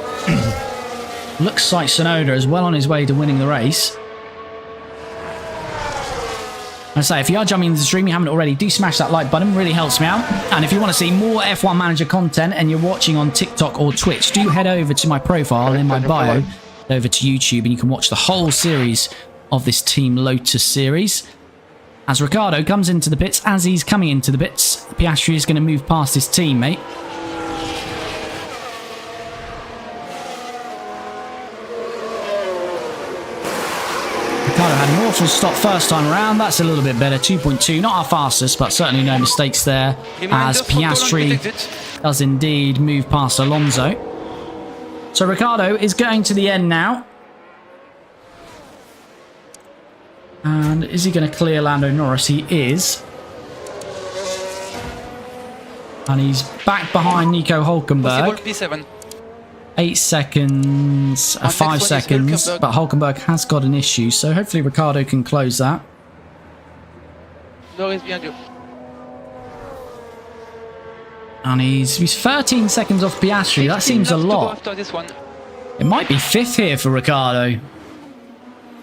Looks like Tsunoda is well on his way to winning the race. I say, if you are jumping into the stream, you haven't already, do smash that like button. Really helps me out. And if you want to see more F1 Manager content and you're watching on TikTok or Twitch, do head over to my profile in my bio, over to YouTube, and you can watch the whole series of this Team Lotus series. As Ricciardo comes into the pits, as he's coming into the pits, Piastri is going to move past his teammate. Ricciardo had an awful stop first time around. That's a little bit better. 2.2, not our fastest, but certainly no mistakes there. As Piastri does indeed move past Alonso. So Ricciardo is going to the end now. And is he going to clear Lando Norris? He is. And he's back behind Nico Hülkenberg. P7. 8 seconds, 5 seconds, but Hülkenberg has got an issue, so hopefully Ricciardo can close that. Norris behind you. And he's 13 seconds off Piastri. That seems a lot. After this one. It might be 5th here for Ricciardo.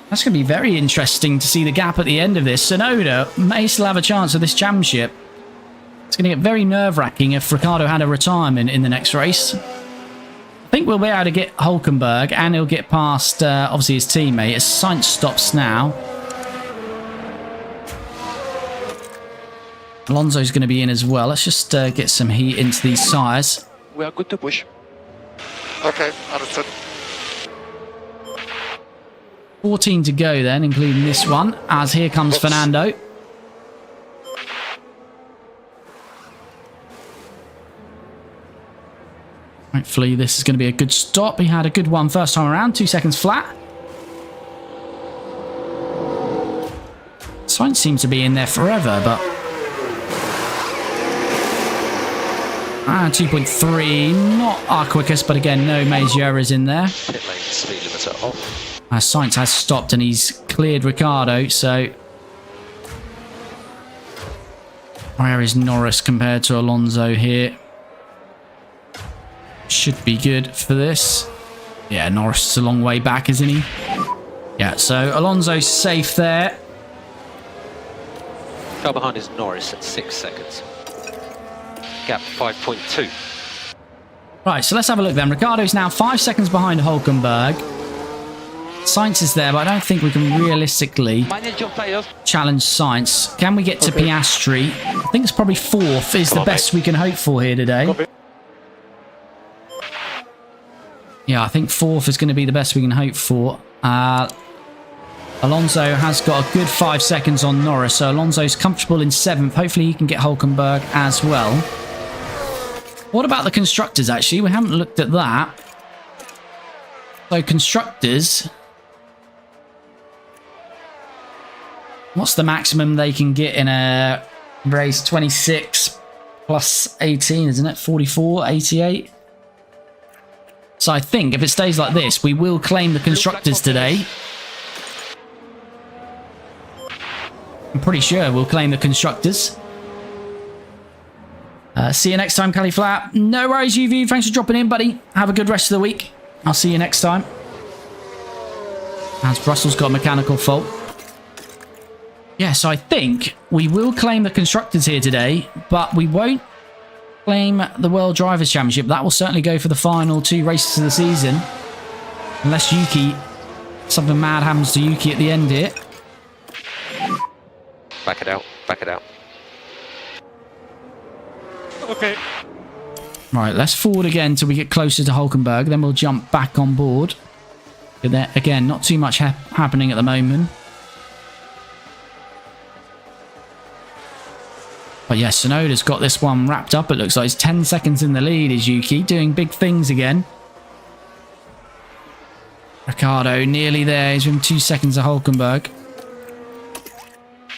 That's going to be very interesting to see the gap at the end of this. Tsunoda may still have a chance of this championship. It's going to get very nerve-wracking if Ricciardo had a retirement in the next race. I think we'll be able to get Hülkenberg, and he'll get past, obviously, his teammate. As Sainz stops now. Alonso's going to be in as well. Let's just get some heat into these tyres. We are good to push. Okay, understood. 14 to go then, including this one, as here comes Fernando. Hopefully this is going to be a good stop. He had a good one first time around, 2 seconds flat. Sainz seems to be in there forever, but... 2.3, not our quickest, but again, no major errors in there. Pit lane speed limiter off. Sainz has stopped and he's cleared Ricciardo, so... Where is Norris compared to Alonso here? Should be good for this. Yeah, Norris is a long way back, isn't he? Yeah, so Alonso's safe there. Car behind is Norris at 6 seconds. Gap 5.2. Right, so let's have a look then. Ricciardo's now 5 seconds behind Hülkenberg. Sainz is there, but I don't think we can realistically Manage your tires. challenge Sainz. Can we get to Piastri? I think it's probably 4th is the best we can hope for here today. Copy. Yeah, I think 4th is going to be the best we can hope for. Alonso has got a good 5 seconds on Norris, so Alonso's comfortable in 7th. Hopefully he can get Hülkenberg as well. What about the constructors, actually? We haven't looked at that. So constructors... What's the maximum they can get in a race? 26 plus 18, isn't it? 44, 88? So I think if it stays like this, we will claim the constructors today. I'm pretty sure we'll claim the constructors. See you next time, Califlap. No worries, UV. Thanks for dropping in, buddy. Have a good rest of the week. I'll see you next time. As Russell's got a mechanical fault. Yeah, so I think we will claim the constructors here today, but we won't claim the World Drivers' Championship. That will certainly go for the final 2 races of the season. Unless Yuki, something mad happens to Yuki at the end here. Back it out. Back it out. Okay. Right, let's forward again till we get closer to Hulkenberg. Then we'll jump back on board. But there, again, not too much happening at the moment. But yeah, Tsunoda's got this one wrapped up. It looks like he's 10 seconds in the lead, is Yuki. Doing big things again. Ricciardo nearly there. He's within 2 seconds of Hulkenberg.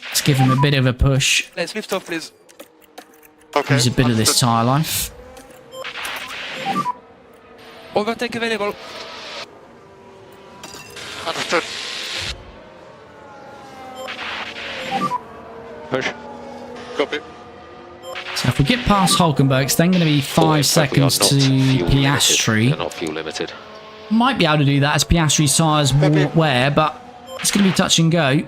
Let's give him a bit of a push. Let's lift off, please. Okay. Use a bit of this tyre life. Overtake available. Understood. Push. Copy. So if we get past Hulkenberg, it's then going to be 5 seconds to Piastri. They're not fuel limited. Might be able to do that as Piastri's tyres wear, but it's going to be touch and go.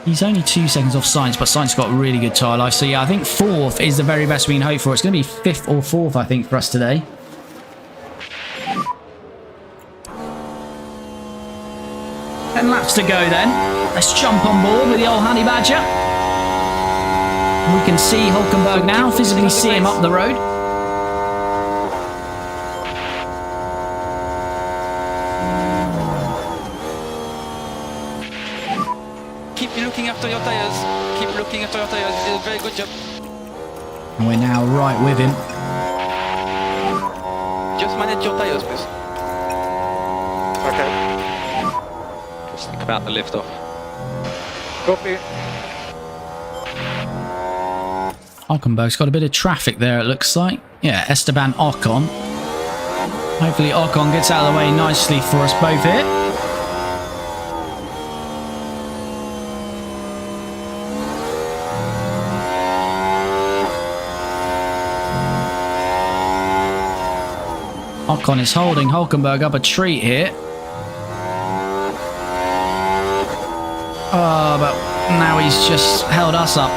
He's only 2 seconds off Sainz, but Sainz got really good tyre life. So yeah, I think 4th is the very best we can hope for. It's going to be 5th or 4th, I think, for us today. Ten laps to go then. Let's jump on board with the old Honey Badger. We can see Hulkenberg now, physically see him up the road. Keep looking after your tires. Keep looking after your tires. You did a very good job. And we're now right with him. Just manage your tires, please. Okay. Just think about the lift off. Copy. Hulkenberg's got a bit of traffic there, it looks like. Yeah, Esteban Ocon. Hopefully Ocon gets out of the way nicely for us both here. Ocon is holding Hulkenberg up a treat here. Oh, but now he's just held us up.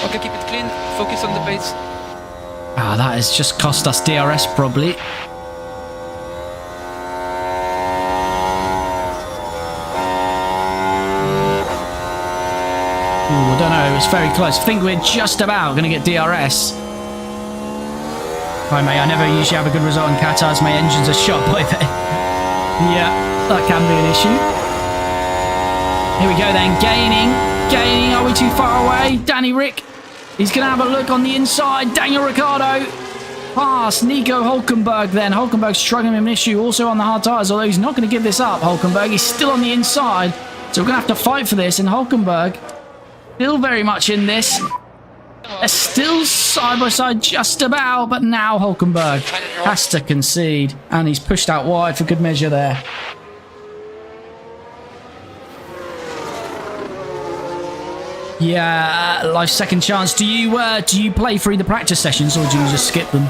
Okay, keep it clean. Focus on the pace. Ah, that has just cost us DRS probably. Ooh, I don't know, it was very close. I think we're just about going to get DRS. Right, mate, I never usually have a good result in Qatar as my engines are shot by then. Yeah, that can be an issue. Here we go then, gaining. Are we too far away? Danny Rick. He's going to have a look on the inside. Daniel Ricciardo. Pass Nico Hulkenberg then. Hulkenberg's struggling with an issue also on the hard tyres, although he's not going to give this up, Hulkenberg. He's still on the inside. So we're going to have to fight for this. And Hulkenberg still very much in this. They're still side by side just about, but now Hulkenberg has to concede. And he's pushed out wide for good measure there. Yeah, life second chance. Do you play through the practice sessions or do you just skip them?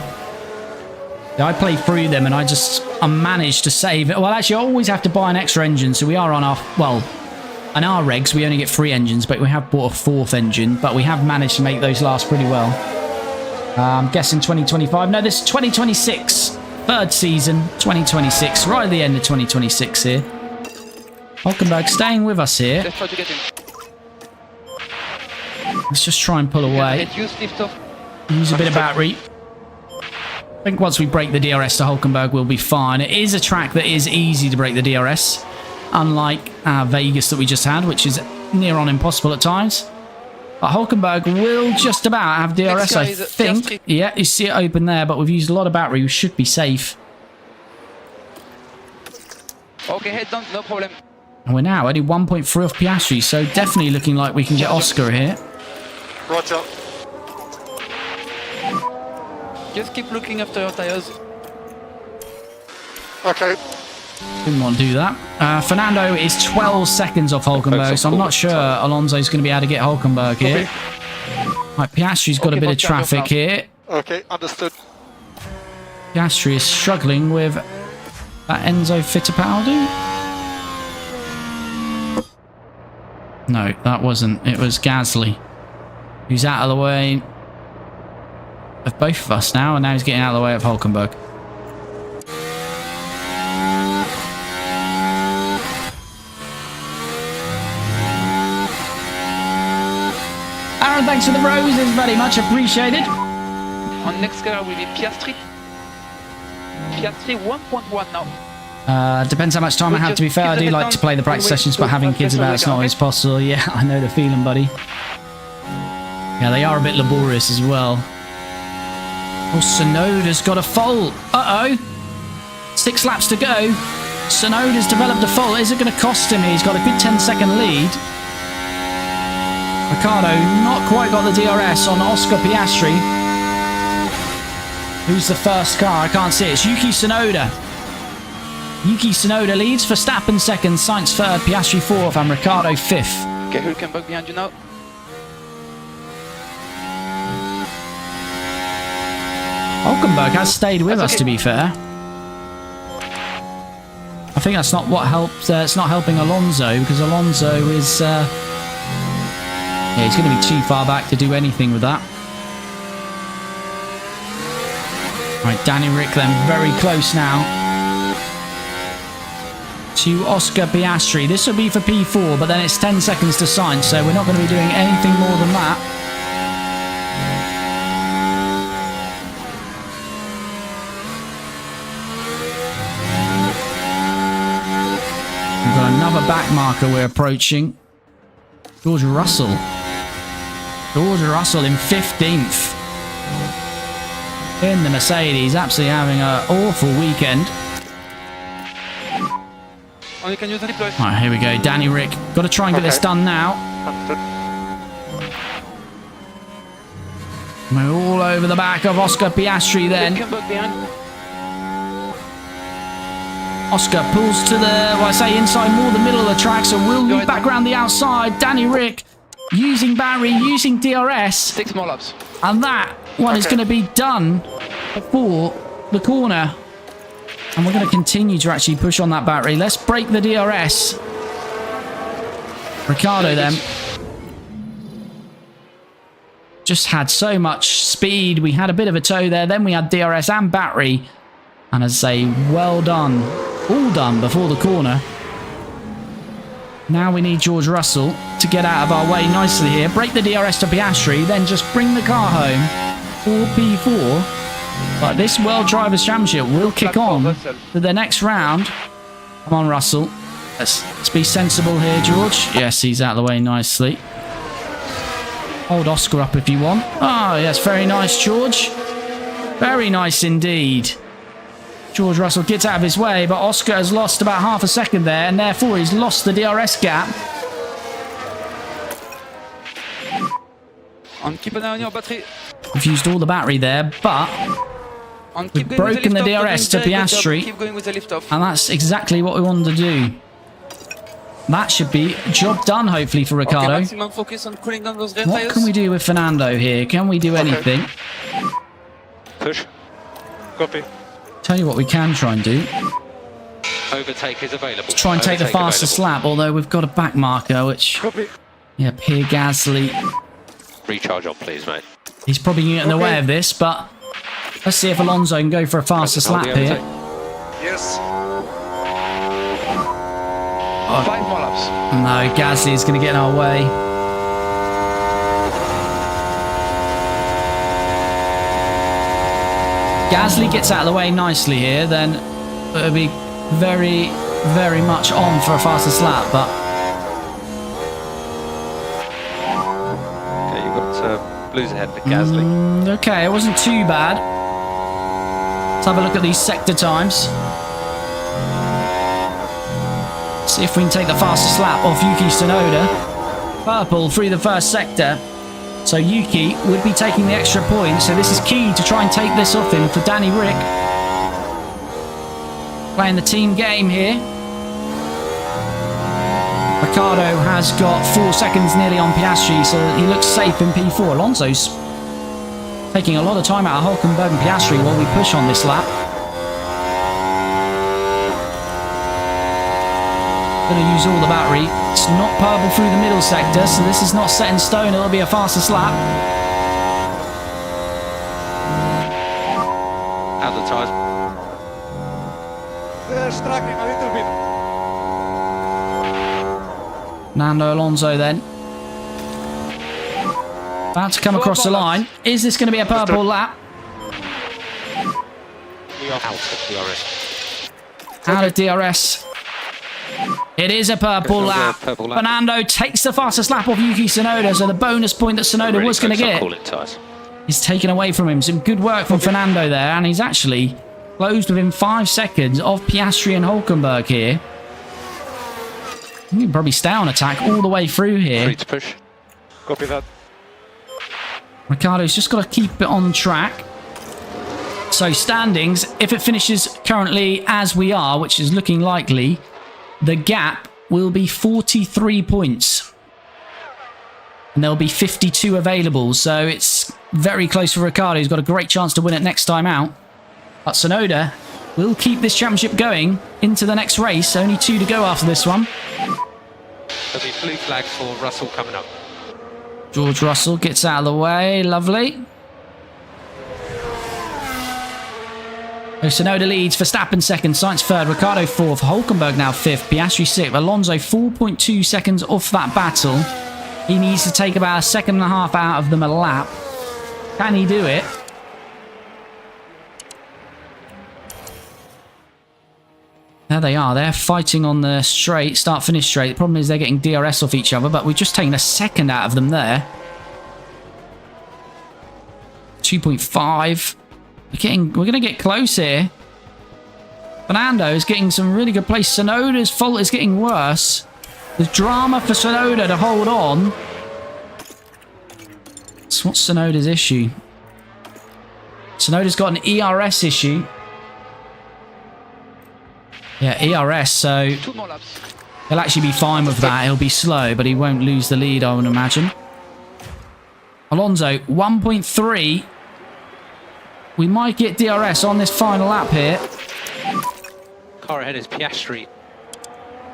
Yeah, I play through them and I managed to save it. Well, actually, I always have to buy an extra engine, so we are on our, well, on our regs, we only get 3 engines, but we have bought a 4th engine, but we have managed to make those last pretty well. I'm guessing 2025. No, this is 2026. 3rd season, 2026. Right at the end of 2026 here. Hulkenberg staying with us here. Let's try to get him. Let's just try and pull away. Lift off. Use a bit of battery. I think once we break the DRS to Hulkenberg, we'll be fine. It is a track that is easy to break the DRS, unlike Vegas that we just had, which is near on impossible at times. But Hulkenberg will just about have DRS, I think. Yeah, you see it open there, but we've used a lot of battery. We should be safe. Okay, head down, no problem. And we're now only 1.3 off Piastri, so definitely looking like we can get Oscar here. Roger. Just keep looking after your tires. Okay. Didn't want to do that. Fernando is 12 seconds off Hulkenberg, so I'm not sure Alonso's going to be able to get Hulkenberg here. Right, Piastri's got a bit of traffic here. Okay, understood. Piastri is struggling with that Enzo Fittipaldi. No, that wasn't. It was Gasly, who's out of the way of both of us now, and now he's getting out of the way of Hulkenberg. Aaron, thanks for the roses, very much appreciated. On next car will be Piastri. Piastri 1.1 now. Depends how much time I have, to be fair. I do like to play the practice sessions, but having kids about it's not always possible. Yeah, I know the feeling, buddy. Yeah, they are a bit laborious as well. Oh, Tsunoda's got a fault. Uh-oh. 6 laps to go. Tsunoda's developed a fault. Is it going to cost him? He's got a good 10-second lead. Ricciardo not quite got the DRS on Oscar Piastri. Who's the first car? I can't see it. It's Yuki Tsunoda. Yuki Tsunoda leads, Verstappen second, Sainz third, Piastri fourth, and Ricciardo fifth. Okay, Hulkenberg behind you now. Hulkenberg has stayed with us, to be fair. I think that's not what helped. It's not helping Alonso, because Alonso is... yeah, he's going to be too far back to do anything with that. Right, Danny Rick then very close now to Oscar Piastri. This will be for P4, but then it's 10 seconds to Sainz, so we're not going to be doing anything more than that. We've got another back marker we're approaching. George Russell. George Russell in 15th. In the Mercedes, absolutely having an awful weekend. Oh, you can use the deploy. Right, here we go. Danny Rick. Got to try and get this done now. Understood. We're all over the back of Oscar Piastri then. Hulkenberg behind. Oscar pulls to the, well, I say inside more the middle of the track, so we'll loop back around the outside. Danny Rick using battery, using DRS. 6 more laps. And that one is going to be done before the corner. And we're going to continue to actually push on that battery. Let's break the DRS. Ricciardo then. Just had so much speed. We had a bit of a tow there. Then we had DRS and battery. And as I say, well done. All done before the corner. Now we need George Russell to get out of our way nicely here. Break the DRS to Piastri, then just bring the car home for P4. But this World Drivers' Championship will kick on to the next round. Come on, Russell. Let's be sensible here, George. Yes, he's out of the way nicely. Hold Oscar up if you want. Oh, yes, very nice, George. Very nice indeed. George Russell gets out of his way, but Oscar has lost about half a second there, and therefore he's lost the DRS gap. Keep an eye on your battery. We've used all the battery there, but we've broken the DRS to Piastri, Keep going with the lift off. and that's exactly what we wanted to do. That should be job done, hopefully, for Okay, Ricciardo. maximum focus on cooling down those rear What tires. can we do with Fernando here? Can we do anything? Push. Copy. Tell you what we can try and do. Overtake is available. Try and take the Overtake fastest lap, although we've got a back marker, which... Copy. Yeah, Pierre Gasly. Recharge on, please, mate. He's probably getting in the way of this, but let's see if Alonso can go for a fastest lap here. Yes. 5 more laps. No, Gasly is going to get in our way. Gasly gets out of the way nicely here, then it'll be very, very much on for a fastest lap, but... Okay, you've got blues ahead for Gasly. Okay, it wasn't too bad. Let's have a look at these sector times. See if we can take the fastest lap off Yuki Tsunoda. Purple through the first sector. So Yuki would be taking the extra point. So this is key to try and take this off him for Danny Rick. Playing the team game here. Ricciardo has got 4 seconds nearly on Piastri, so he looks safe in P4. Alonso's taking a lot of time out of Hülkenberg and Piastri while we push on this lap. Going to use all the battery. It's not purple through the middle sector, so this is not set in stone. It'll be a fastest lap. Out the tyres. They're struggling a little bit. Fernando Alonso then. About to come across the line. Is this going to be a purple lap? We are out of DRS. Out of DRS. It is a purple lap. Purple lap. Fernando takes the fastest lap off Yuki Tsunoda, so the bonus point that Tsunoda Really was going to close get on calling tyres. is taken away from him. Some good work from Fernando there, and he's actually closed within 5 seconds of Piastri and Hülkenberg here. He can probably stay on attack all the way through here. Free to push. Copy that. Ricciardo's just got to keep it on track. So standings, if it finishes currently as we are, which is looking likely, the gap will be 43 points. And there'll be 52 available, so it's very close for Ricciardo. He's got a great chance to win it next time out. But Tsunoda will keep this championship going into the next race. Only 2 to go after this one. There'll be blue flag for Russell coming up. George Russell gets out of the way. Lovely. Tsunoda leads, Verstappen second, Sainz third, Ricciardo fourth, Hülkenberg now fifth, Piastri sixth, Alonso 4.2 seconds off that battle. He needs to take about a second and a half out of them a lap. Can he do it? There they are. They're fighting on the straight, start-finish straight. The problem is they're getting DRS off each other, but we've just taken a second out of them there. 2.5. We're going to get close here. Fernando is getting some really good place. Tsunoda's fault is getting worse. There's drama for Tsunoda to hold on. That's what's Tsunoda's issue. Tsunoda's got an ERS issue. Yeah, ERS, so 2 more laps. he'll actually be fine with that. He'll be slow, but he won't lose the lead, I would imagine. Alonso, 1.3. We might get DRS on this final lap here. Car ahead is Piastri.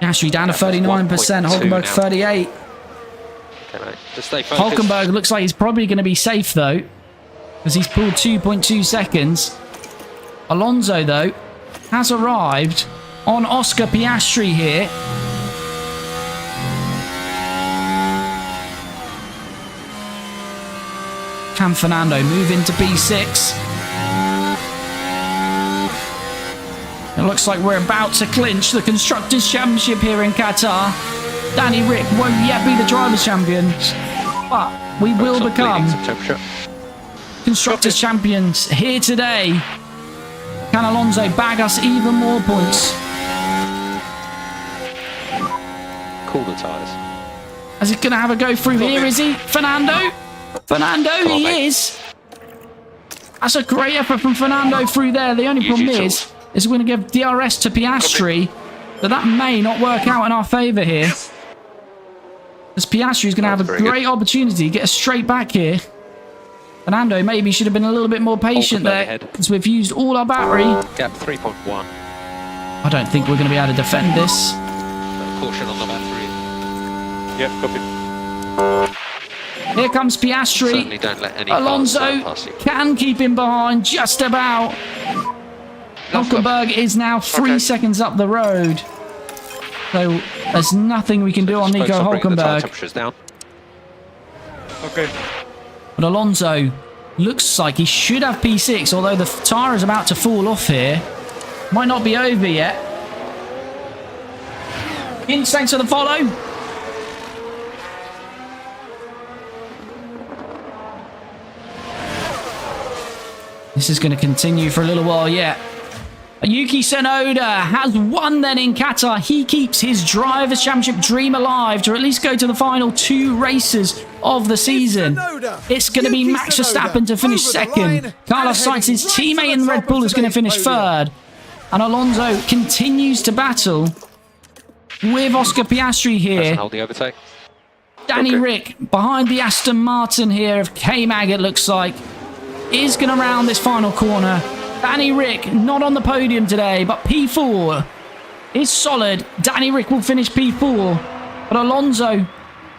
Piastri down to 39%, Hülkenberg 38. Okay, mate. Just stay focused. Hülkenberg looks like he's probably going to be safe though, because he's pulled 2.2 seconds. Alonso though has arrived on Oscar Piastri here. Can Fernando move into P6? It looks like we're about to clinch the Constructors' Championship here in Qatar. Danny Rick won't yet be the Drivers' Champions, but we will become Constructors' Champions here today. Can Alonso bag us even more points? Cool the tyres. Is he going to have a go through here, is he? Fernando? Fernando, he is. That's a great effort from Fernando through there. The only problem is we're going to give DRS to Piastri. So that may not work out in our favour here. As Piastri is going to have a great opportunity to get us straight back here. Fernando maybe should have been a little bit more patient there, because we've used all our battery. Gap 3.1. I don't think we're going to be able to defend this. Caution on the battery. Yeah, copy. Here comes Piastri. Certainly don't let any Alonso cars pass you. can keep him behind just about. Hülkenberg is now 3 seconds up the road. So there's nothing we can do on Nico Focus on bringing the tyre Hülkenberg. temperatures down. Okay. But Alonso looks like he should have P6, although the tyre is about to fall off here. Might not be over yet. Thanks for the follow. This is going to continue for a little while yet. Yuki Tsunoda has won then in Qatar. He keeps his Drivers' Championship dream alive to at least go to the final 2 races of the season. Tsunoda. It's going to be Yuki Max Tsunoda Verstappen to finish over the second. line Carlos and Sainz, his heading right teammate to in the Red top Bull, of is going to finish today's podium. third. And Alonso continues to battle with Oscar Piastri That's here. an holding overtake. Danny Okay. Rick behind the Aston Martin here of K-Mag, it looks like, is going to round this final corner. Danny Rick not on the podium today, but P4 is solid. Danny Rick will finish P4, but Alonso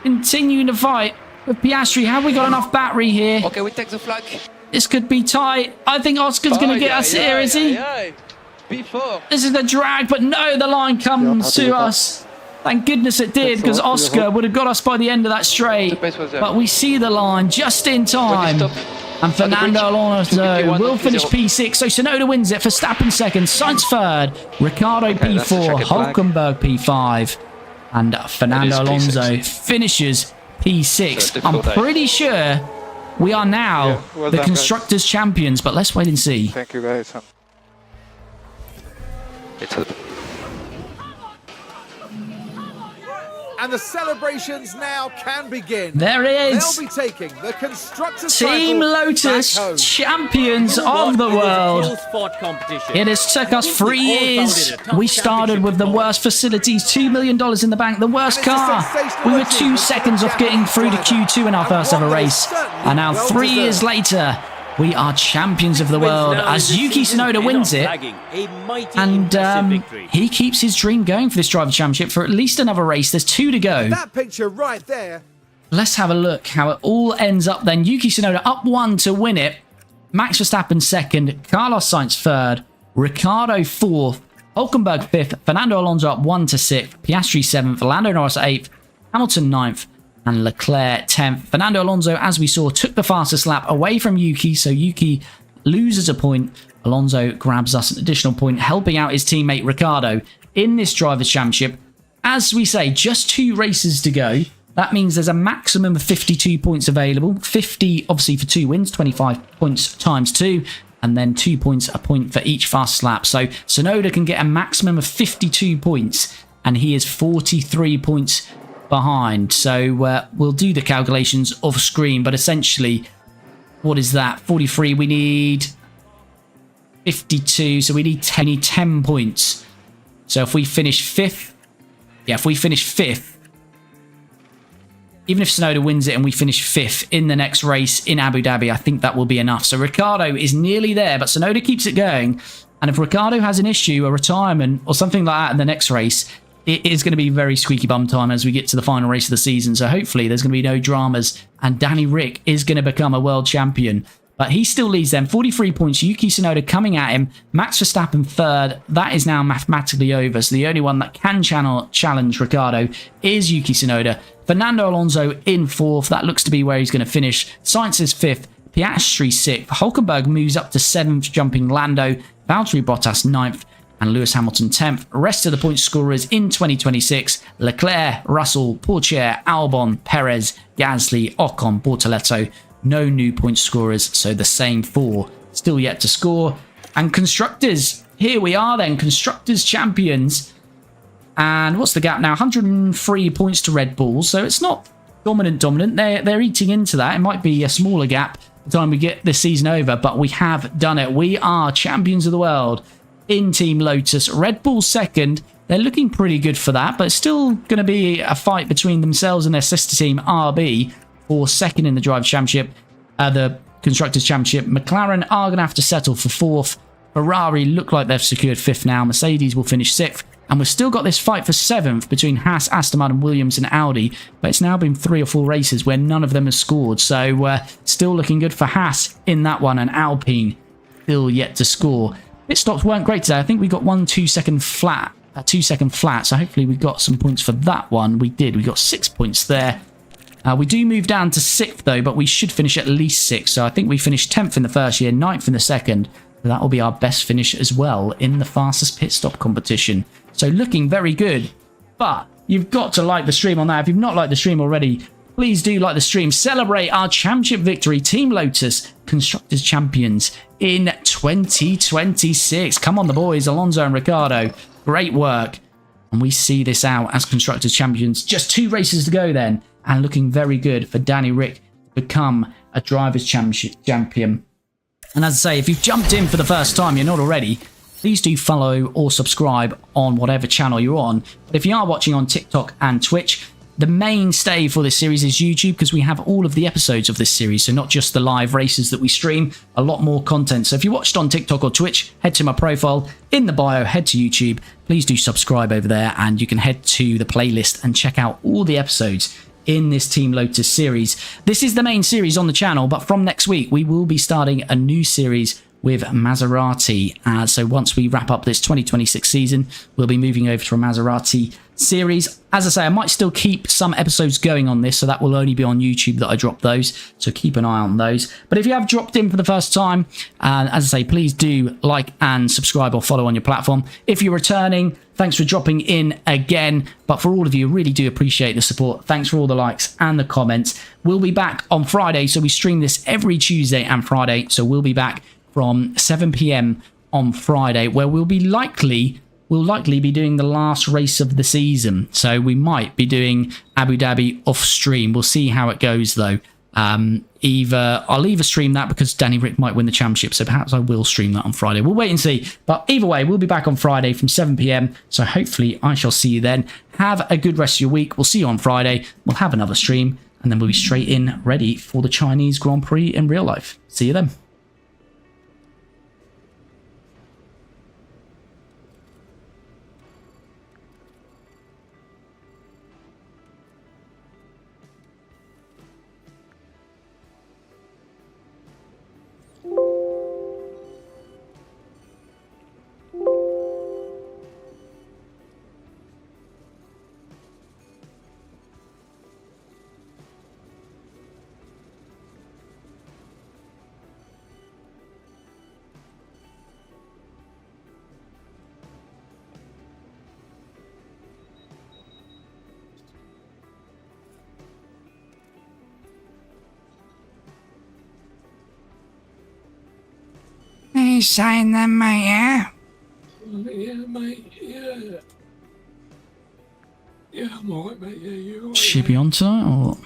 continuing to fight with Piastri. Have we got enough battery here? Okay, we take the flag. This could be tight. I think Oscar's going to get us here, is he? P4. This is the drag, but no, the line comes to us. Thank goodness it did, because Oscar would have got us by the end of that straight. The pace was there. But we see the line just in time. Stop. And Fernando Alonso 251, will finish 0. P6. So Tsunoda wins it. Verstappen second. Sainz third. Ricciardo Okay, that's the P4. checkered flag. Hulkenberg P5. And Fernando That is P6. Alonso finishes P6. So I'm difficult day. pretty sure we are now Yeah, well the done, guys. Constructors' Champions. But let's wait and see. Thank you, guys. Into the And the celebrations now can begin. There it They'll is. be taking the Constructors' Team title Lotus, back home. champions of the world. It has took us 3 years. We started with the worst facilities, $2 million in the bank, the worst And it's a car. sensational We were achievement 2 for seconds the off getting through to Q2 in our And first one ever that is race. certainly And now well 3 years deserved. later, we are champions of the world as Yuki Tsunoda wins it. And he keeps his dream going for this driver championship for at least another race. There's 2 to go. That picture right there. Let's have a look how it all ends up then. Yuki Tsunoda up 1 to win it. Max Verstappen second. Carlos Sainz third. Ricciardo fourth. Hulkenberg fifth. Fernando Alonso up 1 to 6th. Piastri 7th. Lando Norris 8th. Hamilton 9th. And Leclerc 10th. Fernando Alonso, as we saw, took the fastest lap away from Yuki. So Yuki loses a point. Alonso grabs us an additional point, helping out his teammate Ricciardo in this Drivers' Championship. As we say, just 2 races to go. That means there's a maximum of 52 points available. 50, obviously, for 2 wins, 25 points times 2, and then 2 points, a point for each fast lap. So Tsunoda can get a maximum of 52 points, and he is 43 points behind. So we'll do the calculations off screen, but essentially, what is that? 43, we need 52, so we need 10 points. So if we finish 5th, if we finish 5th, even if Tsunoda wins it and we finish 5th in the next race in Abu Dhabi, I think that will be enough. So Ricciardo is nearly there, but Tsunoda keeps it going. And if Ricciardo has an issue, a retirement, or something like that in the next race, it is going to be very squeaky bum time as we get to the final race of the season. So hopefully there's going to be no dramas and Danny Rick is going to become a world champion. But he still leads them. 43 points. Yuki Tsunoda coming at him. Max Verstappen third. That is now mathematically over. So the only one that can challenge Ricciardo is Yuki Tsunoda. Fernando Alonso in 4th. That looks to be where he's going to finish. Sainz is 5th. Piastri 6th. Hulkenberg moves up to 7th, jumping Lando. Valtteri Bottas 9th. And Lewis Hamilton 10th. Rest of the point scorers in 2026. Leclerc, Russell, Pourchaire, Albon, Perez, Gasly, Ocon, Bortoletto. No new point scorers, so the same 4 still yet to score. And Constructors, here we are then, Constructors champions. And what's the gap now? 103 points to Red Bull, so it's not dominant. They're eating into that. It might be a smaller gap by the time we get this season over, but we have done it. We are champions of the world in Team Lotus. Red Bull second. They're looking pretty good for that, but it's still going to be a fight between themselves and their sister team, RB, for second in the Drive Championship, the Constructors Championship. McLaren are going to have to settle for 4th. Ferrari look like they've secured 5th now. Mercedes will finish 6th. And we've still got this fight for 7th between Haas, Aston Martin, Williams and Audi. But it's now been 3 or 4 races where none of them has scored. So still looking good for Haas in that one. And Alpine still yet to score. Pit stops weren't great today. I think we got 1 2-second flat. A 2-second flat. So hopefully we got some points for that one. We did. We got 6 points there. We do move down to 6th though, but we should finish at least 6th. So I think we finished 10th in the first year, 9th in the second. So that will be our best finish as well in the fastest pit stop competition. So looking very good. But you've got to like the stream on that. If you've not liked the stream already, please do like the stream. Celebrate our championship victory. Team Lotus, Constructors Champions in 2026. Come on the boys, Alonso and Ricciardo. Great work. And we see this out as Constructors Champions. Just 2 races to go then. and looking very good for Danny Rick to become a Drivers' Championship champion. And as I say, if you've jumped in for the first time, you're not already, please do follow or subscribe on whatever channel you're on. But if you are watching on TikTok and Twitch, the mainstay for this series is YouTube, because we have all of the episodes of this series, so not just the live races that we stream, a lot more content. So if you watched on TikTok or Twitch, head to my profile in the bio, head to YouTube, please do subscribe over there, and you can head to the playlist and check out all the episodes in this Team Lotus series. This is the main series on the channel, but from next week we will be starting a new series with Maserati. So once we wrap up this 2026 season, we'll be moving over to a Maserati series. As I say, I might still keep some episodes going on this, so that will only be on YouTube that I drop those, so keep an eye on those. But if you have dropped in for the first time, as I say, please do like and subscribe or follow on your platform. If you're returning, thanks for dropping in again. But for all of you, really do appreciate the support. Thanks for all the likes and the comments. We'll be back on Friday, so we stream this every Tuesday and Friday, so we'll be back from 7 p.m. on Friday, where we'll likely be doing the last race of the season. So we might be doing Abu Dhabi off stream. We'll see how it goes though. I'll either stream that because Danny Rick might win the championship, so perhaps I will stream that on Friday. We'll wait and see. But either way, we'll be back on Friday from 7 p.m. So hopefully I shall see you then. Have a good rest of your week. We'll see you on Friday. We'll have another stream, and then we'll be straight in ready for the Chinese Grand Prix in real life. See you then. You saying that, mate, yeah? Yeah, mate, yeah. Yeah, I'm alright, mate, yeah, you're alright. Should be on tonight or what?